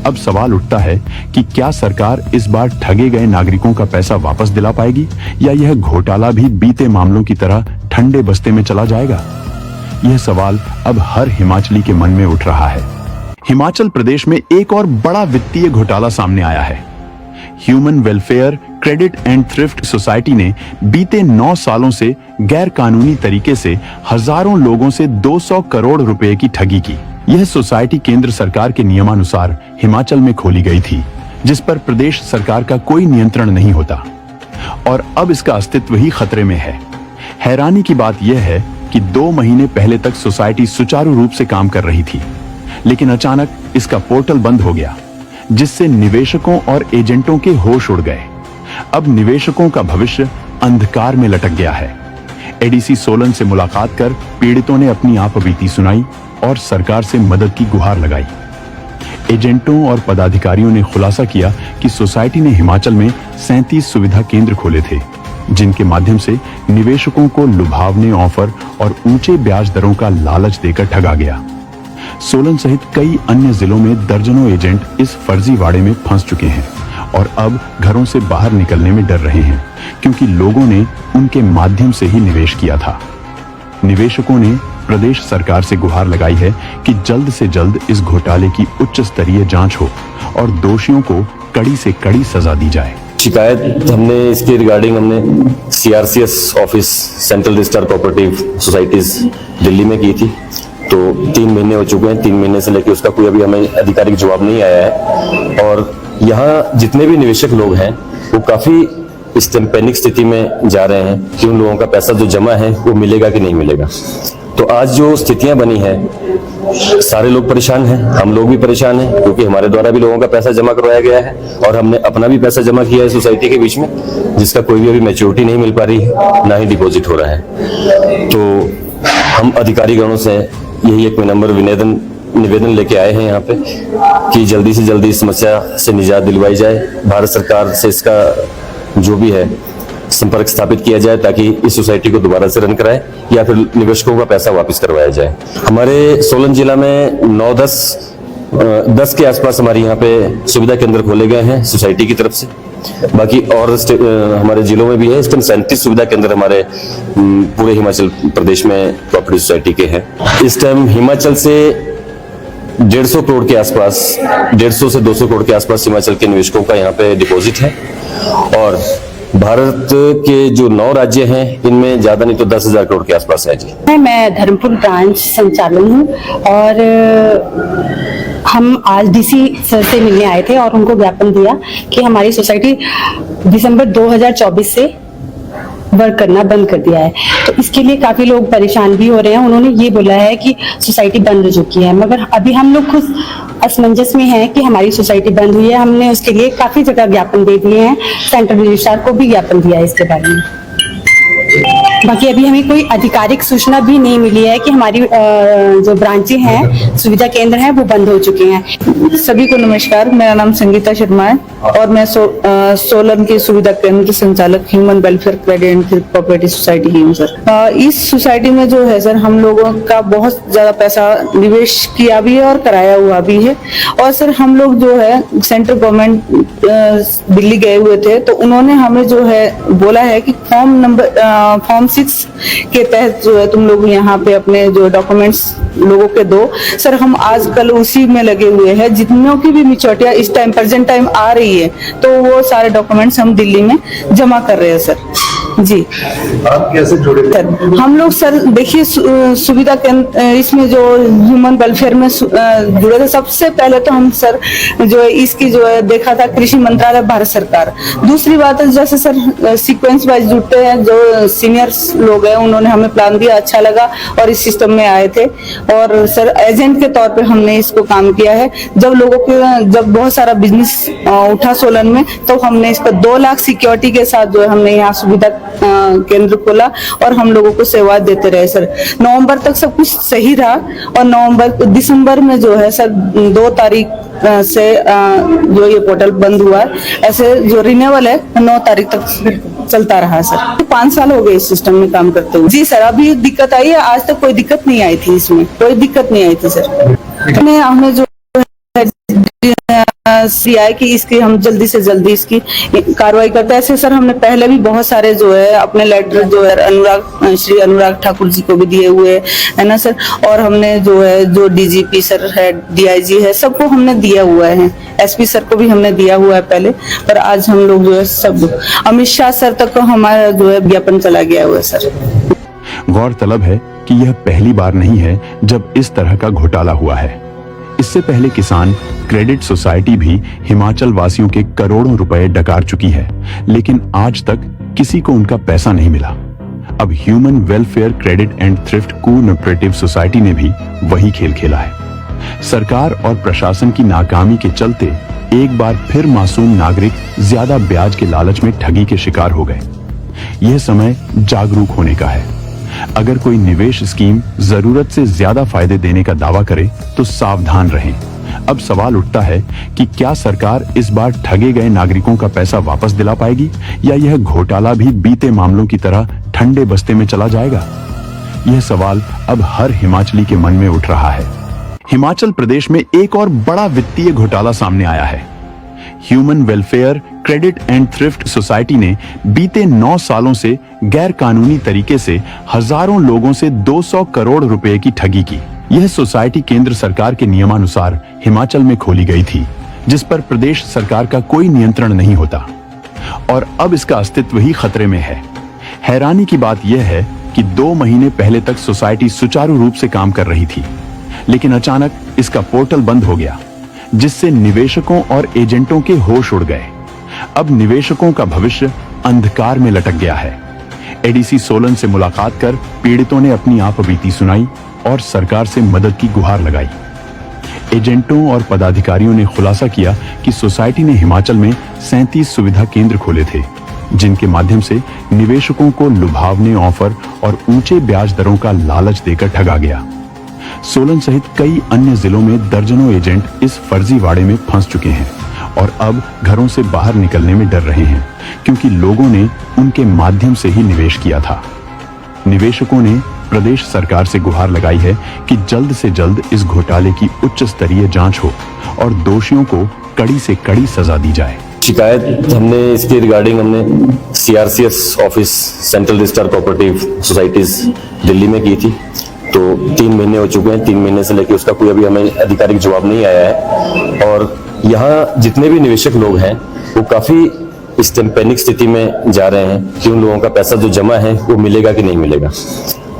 अब सवाल उठता है कि क्या सरकार इस बार ठगे गए नागरिकों का पैसा वापस दिला पाएगी या यह घोटाला भी बीते मामलों की तरह ठंडे बस्ते में चला जाएगा? यह सवाल अब हर हिमाचली के मन में उठ रहा है। हिमाचल प्रदेश में एक और बड़ा वित्तीय घोटाला सामने आया है। Human welfare credit and thrift society ने बीते 9 सालों से गैर कानूनी तरीके से हजारों लोगों से 200 करोड़ रुपए की ठगी की। यह सोसाइटी केंद्र सरकार के नियमानुसार हिमाचल में खोली गई थी, जिस पर प्रदेश सरकार का कोई नियंत्रण नहीं होता और अब इसका अस्तित्व ही खतरे में है। हैरानी की बात यह है कि 2 महीने पहले तक सोसाइटी सुचारू रूप से काम कर रही थी, लेकिन अचानक इसका पोर्टल बंद हो गया, जिससे निवेशकों और एजेंटों के होश उड़ गए। अब निवेशकों का भविष्य अंधकार में लटक गया है। एडीसी सोलन से मुलाकात कर पीड़ितों ने अपनी आपबीती सुनाई और सरकार से मदद की गुहार लगाई। एजेंटों और पदाधिकारियों ने खुलासा किया कि सोसाइटी ने हिमाचल में 37 सुविधा केंद्र खोले थे, जिनके माध्यम से निवेशकों को लुभावने ऑफर और ऊंचे ब्याज दरों का लालच देकर ठगा गया। सोलन सहित कई अन्य जिलों में दर्जनों एजेंट इस फर्जीवाड़े में फंस चुके हैं और अब घरों से बाहर निकलने में डर रहे हैं क्योंकि लोगों ने उनके माध्यम से ही निवेश किया था। निवेशकों ने प्रदेश सरकार से गुहार लगाई है कि जल्द से जल्द इस घोटाले की उच्च स्तरीय जांच हो और दोषियों को कड़ी से कड़ी सजा दी जाए। शिकायत हमने इसके रिगार्डिंग हमने CRCS office central registrar cooperative societies Delhi में की थी। तो 3 महीने हो चुके हैं, 3 महीने से लेकर उसका कोई अभी हमें आधिकारिक जवाब नहीं आया है। और यहाँ जितने भी निवेशक लोग हैं वो काफी इस टाइम पैनिक स्थिति में जा रहे हैं कि उन लोगों का पैसा जो जमा है वो मिलेगा कि नहीं मिलेगा। तो आज जो स्थितियां बनी है, सारे लोग परेशान हैं, हम लोग भी परेशान हैं क्योंकि हमारे द्वारा भी लोगों का पैसा जमा करवाया गया है और हमने अपना भी पैसा जमा किया है सोसाइटी के बीच में, जिसका कोई भी अभी मैच्योरिटी नहीं मिल पा रही है, ना ही डिपॉजिट हो रहा है। तो हम अधिकारीगणों से यही एक नंबर निवेदन लेके आए हैं यहाँ पे कि जल्दी से जल्दी इस समस्या से निजात दिलवाई जाए। भारत सरकार से इसका जो भी है संपर्क स्थापित किया जाए ताकि इस सोसाइटी को दोबारा से रन कराए या फिर निवेशकों का पैसा वापस करवाया जाए। हमारे सोलन जिला में 9-10 के आसपास हमारे यहाँ पे सुविधा केंद्र खोले गए हैं सोसाइटी की तरफ से। बाकी और हमारे जिलों में भी है। इस टाइम 37 सुविधा केंद्र हमारे पूरे हिमाचल प्रदेश में प्रॉपर्टी सोसाइटी के हैं। इस टाइम हिमाचल से 150 करोड़ के आसपास, 150 से 200 करोड़ के आसपास हिमाचल के निवेशकों का यहाँ पे डिपॉजिट है। और भारत के जो 9 राज्य हैं इनमें ज्यादा नहीं तो 10,000 करोड़ के आसपास है जी। मैं धर्मपुर ब्रांच संचालन हूँ और हम आज डीसी सर से मिलने आए थे और उनको ज्ञापन दिया कि हमारी सोसाइटी दिसंबर 2024 से वर्क करना बंद कर दिया है। तो इसके लिए काफी लोग परेशान भी हो रहे हैं। उन्होंने ये बोला है कि सोसाइटी बंद हो चुकी है, मगर अभी हम लोग खुद असमंजस में हैं कि हमारी सोसाइटी बंद हुई है। हमने उसके लिए काफी जगह ज्ञापन दे दिए हैं, सेंट्रल रजिस्ट्रार को भी ज्ञापन दिया है इसके बारे में। बाकी अभी हमें कोई आधिकारिक सूचना भी नहीं मिली है कि हमारी जो ब्रांचें हैं, सुविधा केंद्र हैं, वो बंद हो चुके हैं। सभी को नमस्कार, मेरा नाम संगीता शर्मा है और मैं सोलन की सुविधा केंद्र संचालक human welfare credit and thrift cooperative society की हूँ सर। इस सोसाइटी में जो है सर, हम लोगों का बहुत ज्यादा पैसा निवेश किया भी है और कराया हुआ भी है। और सर हम लोग जो है सेंट्रल गवर्नमेंट दिल्ली गए हुए थे, तो उन्होंने हमें जो है बोला है कि फॉर्म 6 के तहत जो है तुम लोग यहाँ पे अपने जो डॉक्यूमेंट्स लोगों के दो। सर हम आजकल उसी में लगे हुए हैं। जितनों की भी मैच्योरिटी इस टाइम प्रेजेंट टाइम आ रही है, तो वो सारे डॉक्यूमेंट्स हम दिल्ली में जमा कर रहे हैं सर। जी, आप कैसे जुड़े? हम लोग सर देखिए सुविधा केंद्र इसमें जो ह्यूमन वेलफेयर में जुड़े थे, सबसे पहले तो हम सर जो है इसकी जो है देखा था कृषि मंत्रालय भारत सरकार। दूसरी बात है जैसे सर सीक्वेंस वाइज जुड़ते हैं, जो सीनियर लोग हैं उन्होंने हमें प्लान दिया, अच्छा लगा और इस सिस्टम में आए थे। और सर एजेंट के तौर पे हमने इसको काम किया है। जब बहुत सारा बिजनेस उठा सोलन में, तो हमने इसको 2 लाख सिक्योरिटी के साथ जो है हमने यहाँ सुविधा केंद्र खोला और हम लोगों को सेवा देते रहे सर। नवंबर तक सब कुछ सही रहा और दिसंबर में जो है सर 2 तारीख से जो ये पोर्टल बंद हुआ है, ऐसे जो रिन्यूअल है 9 तारीख तक चलता रहा सर। 5 साल हो गए इस सिस्टम में काम करते हुए। जी सर, अभी दिक्कत आई है, आज तक कोई दिक्कत नहीं आई थी, इसमें कोई दिक्कत नहीं आई थी सर। हमें जो सीआई की इसकी हम जल्दी से जल्दी इसकी कार्रवाई करते हैं। ऐसे सर हमने पहले भी बहुत सारे जो है अपने लेटर जो है श्री अनुराग ठाकुर जी को भी दिए हुए है ना सर। और हमने जो है जो डीजीपी सर है, डीआईजी है, सबको हमने दिया हुआ है। एसपी सर को भी हमने दिया हुआ है पहले, पर आज हम लोग जो है सब अमित शाह सर तक को हमारा जो है ज्ञापन चला गया हुआ है सर। गौरतलब है कि यह पहली बार नहीं है जब इस तरह का घोटाला हुआ है। इससे पहले किसान क्रेडिट सोसाइटी भी हिमाचल वासियों के करोड़ों रुपए डकार चुकी है, लेकिन आज तक किसी को उनका पैसा नहीं मिला। अब human welfare credit and thrift cooperative society ने भी वही खेल खेला है। सरकार और प्रशासन की नाकामी के चलते एक बार फिर मासूम नागरिक ज्यादा ब्याज के लालच में ठगी के शिकार हो गए। यह समय जागरूक होने का है। अगर कोई निवेश स्कीम जरूरत से ज्यादा फायदे देने का दावा करे तो सावधान रहें। अब सवाल उठता है कि क्या सरकार इस बार ठगे गए नागरिकों का पैसा वापस दिला पाएगी या यह घोटाला भी बीते मामलों की तरह ठंडे बस्ते में चला जाएगा? यह सवाल अब हर हिमाचली के मन में उठ रहा है। हिमाचल प्रदेश में एक और बड़ा वित्तीय घोटाला सामने आया है। Human welfare credit and thrift society ने बीते 9 सालों से गैर कानूनी तरीके से हजारों लोगों से 200 करोड़ रुपए की ठगी की। यह सोसाइटी केंद्र सरकार के नियमानुसार हिमाचल में खोली गई थी, जिस पर प्रदेश सरकार का कोई नियंत्रण नहीं होता और अब इसका अस्तित्व ही खतरे में है। हैरानी की बात यह है कि 2 महीने पहले तक सोसाइटी सुचारू रूप से काम कर रही थी, लेकिन अचानक इसका पोर्टल बंद हो गया, जिससे निवेशकों और एजेंटों के होश उड़ गए। अब निवेशकों का भविष्य अंधकार में लटक गया है। एडीसी सोलन से मुलाकात कर पीड़ितों ने अपनी आपबीती सुनाई और सरकार से मदद की गुहार लगाई। एजेंटों और पदाधिकारियों ने खुलासा किया कि सोसाइटी ने हिमाचल में 37 सुविधा केंद्र खोले थे, जिनके माध्यम से निवेशकों को लुभावने ऑफर और ऊंचे ब्याज दरों का लालच देकर ठगा गया। सोलन सहित कई अन्य जिलों में दर्जनों एजेंट इस फर्जीवाड़े में फंस चुके हैं और अब घरों से बाहर निकलने में डर रहे हैं, क्योंकि लोगों ने उनके माध्यम से ही निवेश किया था। निवेशकों ने प्रदेश सरकार से गुहार लगाई है कि जल्द से जल्द इस घोटाले की उच्च स्तरीय जांच हो और दोषियों को कड़ी से कड़ी सजा दी जाए। शिकायत हमने इसके रिगार्डिंग हमने CRCS office central register cooperative societies Delhi में की थी। तो 3 महीने हो चुके हैं, 3 महीने से लेकर उसका कोई अभी हमें आधिकारिक जवाब नहीं आया है और यहाँ जितने भी निवेशक लोग हैं वो काफी इस टाइम पैनिक स्थिति में जा रहे हैं कि उन लोगों का पैसा जो जमा है वो मिलेगा कि नहीं मिलेगा।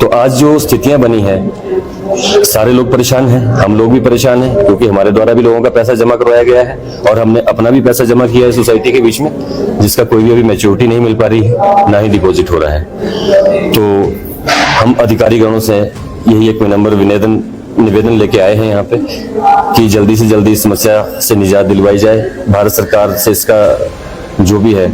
तो आज जो स्थितियां बनी हैं, सारे लोग परेशान हैं, हम लोग भी परेशान हैं, क्योंकि हमारे द्वारा भी लोगों का पैसा जमा करवाया गया है और हमने अपना भी पैसा जमा किया है सोसाइटी के बीच में, जिसका कोई भी अभी मैच्योरिटी नहीं मिल पा रही है, ना ही डिपॉजिट हो रहा है। तो हम अधिकारीगणों से यही एक नंबर निवेदन लेके आए हैं यहाँ पे कि जल्दी से जल्दी इस समस्या से निजात दिलवाई जाए। भारत सरकार से इसका जो भी है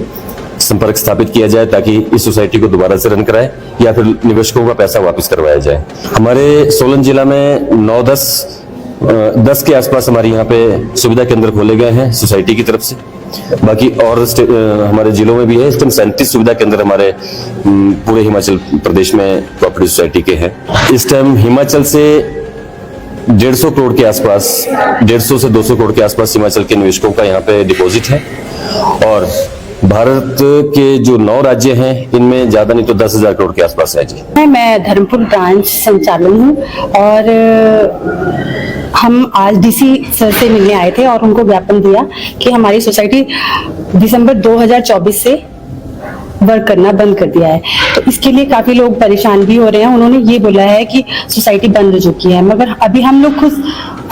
संपर्क स्थापित किया जाए ताकि इस सोसाइटी को दोबारा से रन कराए या फिर निवेशकों का पैसा वापस करवाया जाए। हमारे सोलन जिला में 9-10 के आसपास हमारे यहाँ पे सुविधा केंद्र खोले गए हैं सोसाइटी की तरफ से। बाकी और हमारे जिलों में भी है। इस टाइम 37 सुविधा केंद्र हमारे पूरे हिमाचल प्रदेश में कोऑपरेटिव सोसाइटी के हैं। इस टाइम हिमाचल से 150 करोड़ के आसपास, 150 से 200 करोड़ के आसपास हिमाचल के निवेशकों का यहाँ पे डिपॉजिट है और भारत के जो 9 राज्य हैं इनमें ज्यादा नहीं तो 10,000 करोड़ के आसपास है जी। मैं धर्मपुर ब्रांच संचालन हूँ और हम आज डीसी सर से मिलने आए थे और उनको ज्ञापन दिया कि हमारी सोसाइटी दिसंबर 2024 से वर्क करना बंद कर दिया है। तो इसके लिए काफी लोग परेशान भी हो रहे हैं। उन्होंने ये बोला है कि सोसाइटी बंद हो चुकी है, मगर अभी हम लोग खुद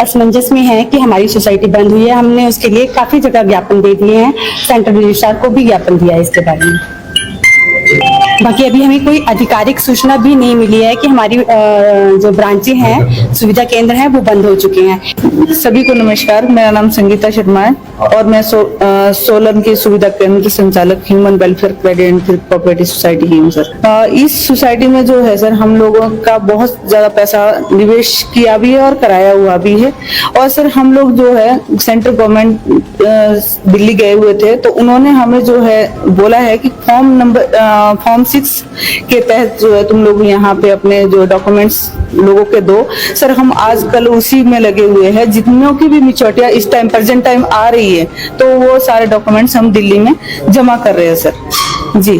असमंजस में हैं कि हमारी सोसाइटी बंद हुई है। हमने उसके लिए काफी जगह ज्ञापन दे दिए हैं, सेंट्रल रजिस्ट्रार को भी ज्ञापन दिया है इसके बारे में। बाकी अभी हमें कोई आधिकारिक सूचना भी नहीं मिली है कि हमारी जो ब्रांचें हैं, सुविधा केंद्र हैं, वो बंद हो चुके हैं। सभी को नमस्कार, मेरा नाम संगीता शर्मा है और मैं सोलन की सुविधा केंद्र संचालक human welfare credit and thrift cooperative society की हूँ सर। इस सोसाइटी में जो है सर, हम लोगों का बहुत ज्यादा पैसा निवेश किया भी है और कराया हुआ भी है। और सर हम लोग जो है सेंट्रल गवर्नमेंट दिल्ली गए हुए थे, तो उन्होंने हमें जो है बोला है कि फॉर्म 6 के तहत जो है तुम लोग यहाँ पे अपने जो डॉक्यूमेंट्स लोगों के दो। सर हम आजकल उसी में लगे हुए हैं। जितनों की भी मिचौटियां इस टाइम प्रेजेंट टाइम आ रही है, तो वो सारे डॉक्यूमेंट्स हम दिल्ली में जमा कर रहे हैं सर। जी,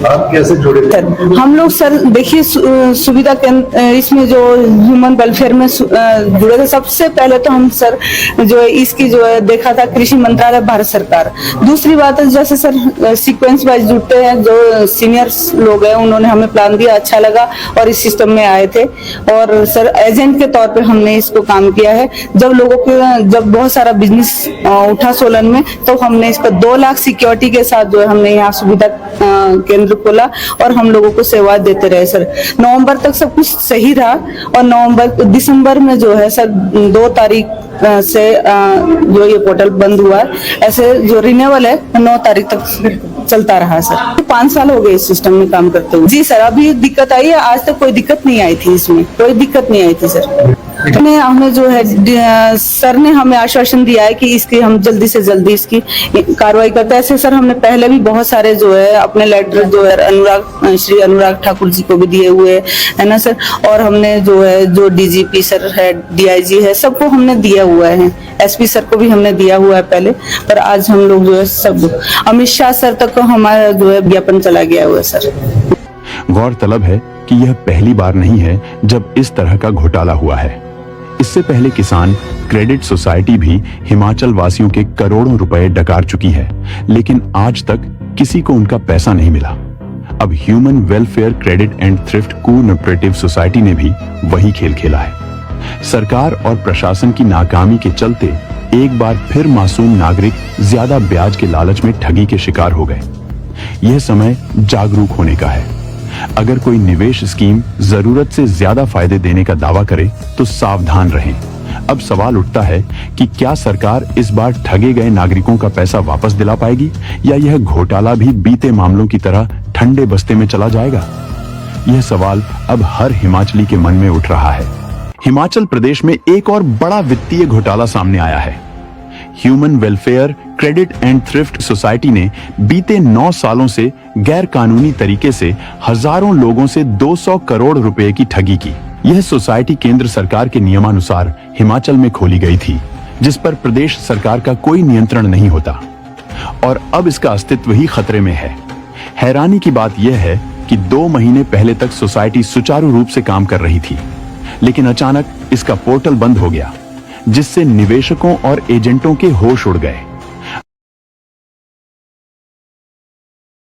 आप कैसे जुड़े थे? हम लोग सर देखिए सुविधा केंद्र इसमें जो ह्यूमन वेलफेयर में जुड़े थे। सबसे पहले तो हम सर जो है इसकी जो है देखा था कृषि मंत्रालय, भारत सरकार। दूसरी बात है जैसे सर सीक्वेंस वाइज जुड़ते हैं, जो सीनियर्स लोग हैं उन्होंने हमें प्लान दिया, अच्छा लगा और इस सिस्टम में आए थे। और सर एजेंट के तौर पे हमने इसको काम किया है। जब बहुत सारा बिजनेस उठा सोलन में, तो हमने इसको 2 लाख सिक्योरिटी के साथ जो है हमने यहाँ सुविधा केंद्र खोला और हम लोगों को सेवा देते रहे सर। नवंबर तक सब कुछ सही रहा और दिसंबर में जो है सर 2 तारीख से जो ये पोर्टल बंद हुआ है, ऐसे जो रिन्यूअल है 9 तारीख तक चलता रहा सर। 5 साल हो गए इस सिस्टम में काम करते हुए। जी सर, अभी दिक्कत आई है, आज तक कोई दिक्कत नहीं आई थी, इसमें कोई दिक्कत नहीं आई थी सर। हमें जो है सर ने हमें आश्वासन दिया है कि इसकी हम जल्दी से जल्दी इसकी कार्रवाई करते हैं। ऐसे सर हमने पहले भी बहुत सारे जो है अपने लेटर जो है श्री अनुराग ठाकुर जी को भी दिए हुए है ना सर, और हमने जो है जो डीजीपी सर है, डीआईजी है, सबको हमने दिया हुआ है, एसपी सर को भी हमने दिया हुआ है पहले, पर आज हम लोग जो है सब अमित शाह सर तक हमारा जो है ज्ञापन चला गया हुआ है सर। गौरतलब है कि यह पहली बार नहीं है जब इस तरह का घोटाला हुआ है। इससे पहले किसान क्रेडिट सोसाइटी भी हिमाचल वासियों के करोड़ों रुपए डकार चुकी है, लेकिन आज तक किसी को उनका पैसा नहीं मिला। अब human welfare credit and thrift cooperative society ने भी वही खेल खेला है। सरकार और प्रशासन की नाकामी के चलते एक बार फिर मासूम नागरिक ज्यादा ब्याज के लालच में ठगी के शिकार हो गए। यह समय जागरूक होने का है। अगर कोई निवेश स्कीम जरूरत से ज्यादा फायदे देने का दावा करे तो सावधान रहें। अब सवाल उठता है कि क्या सरकार इस बार ठगे गए नागरिकों का पैसा वापस दिला पाएगी, या यह घोटाला भी बीते मामलों की तरह ठंडे बस्ते में चला जाएगा? यह सवाल अब हर हिमाचली के मन में उठ रहा है। हिमाचल प्रदेश में एक और बड़ा वित्तीय घोटाला सामने आया है। Human welfare credit and thrift society ने बीते 9 सालों से गैर कानूनी तरीके से हजारों लोगों से 200 करोड़ रुपए की ठगी की। यह सोसाइटी केंद्र सरकार के नियमानुसार हिमाचल में खोली गई थी, जिस पर प्रदेश सरकार का कोई नियंत्रण नहीं होता, और अब इसका अस्तित्व ही खतरे में है। हैरानी की बात यह है कि 2 महीने पहले तक सोसाइटी सुचारू रूप से काम कर रही थी, लेकिन अचानक इसका पोर्टल बंद हो गया, जिससे निवेशकों और एजेंटों के होश उड़ गए।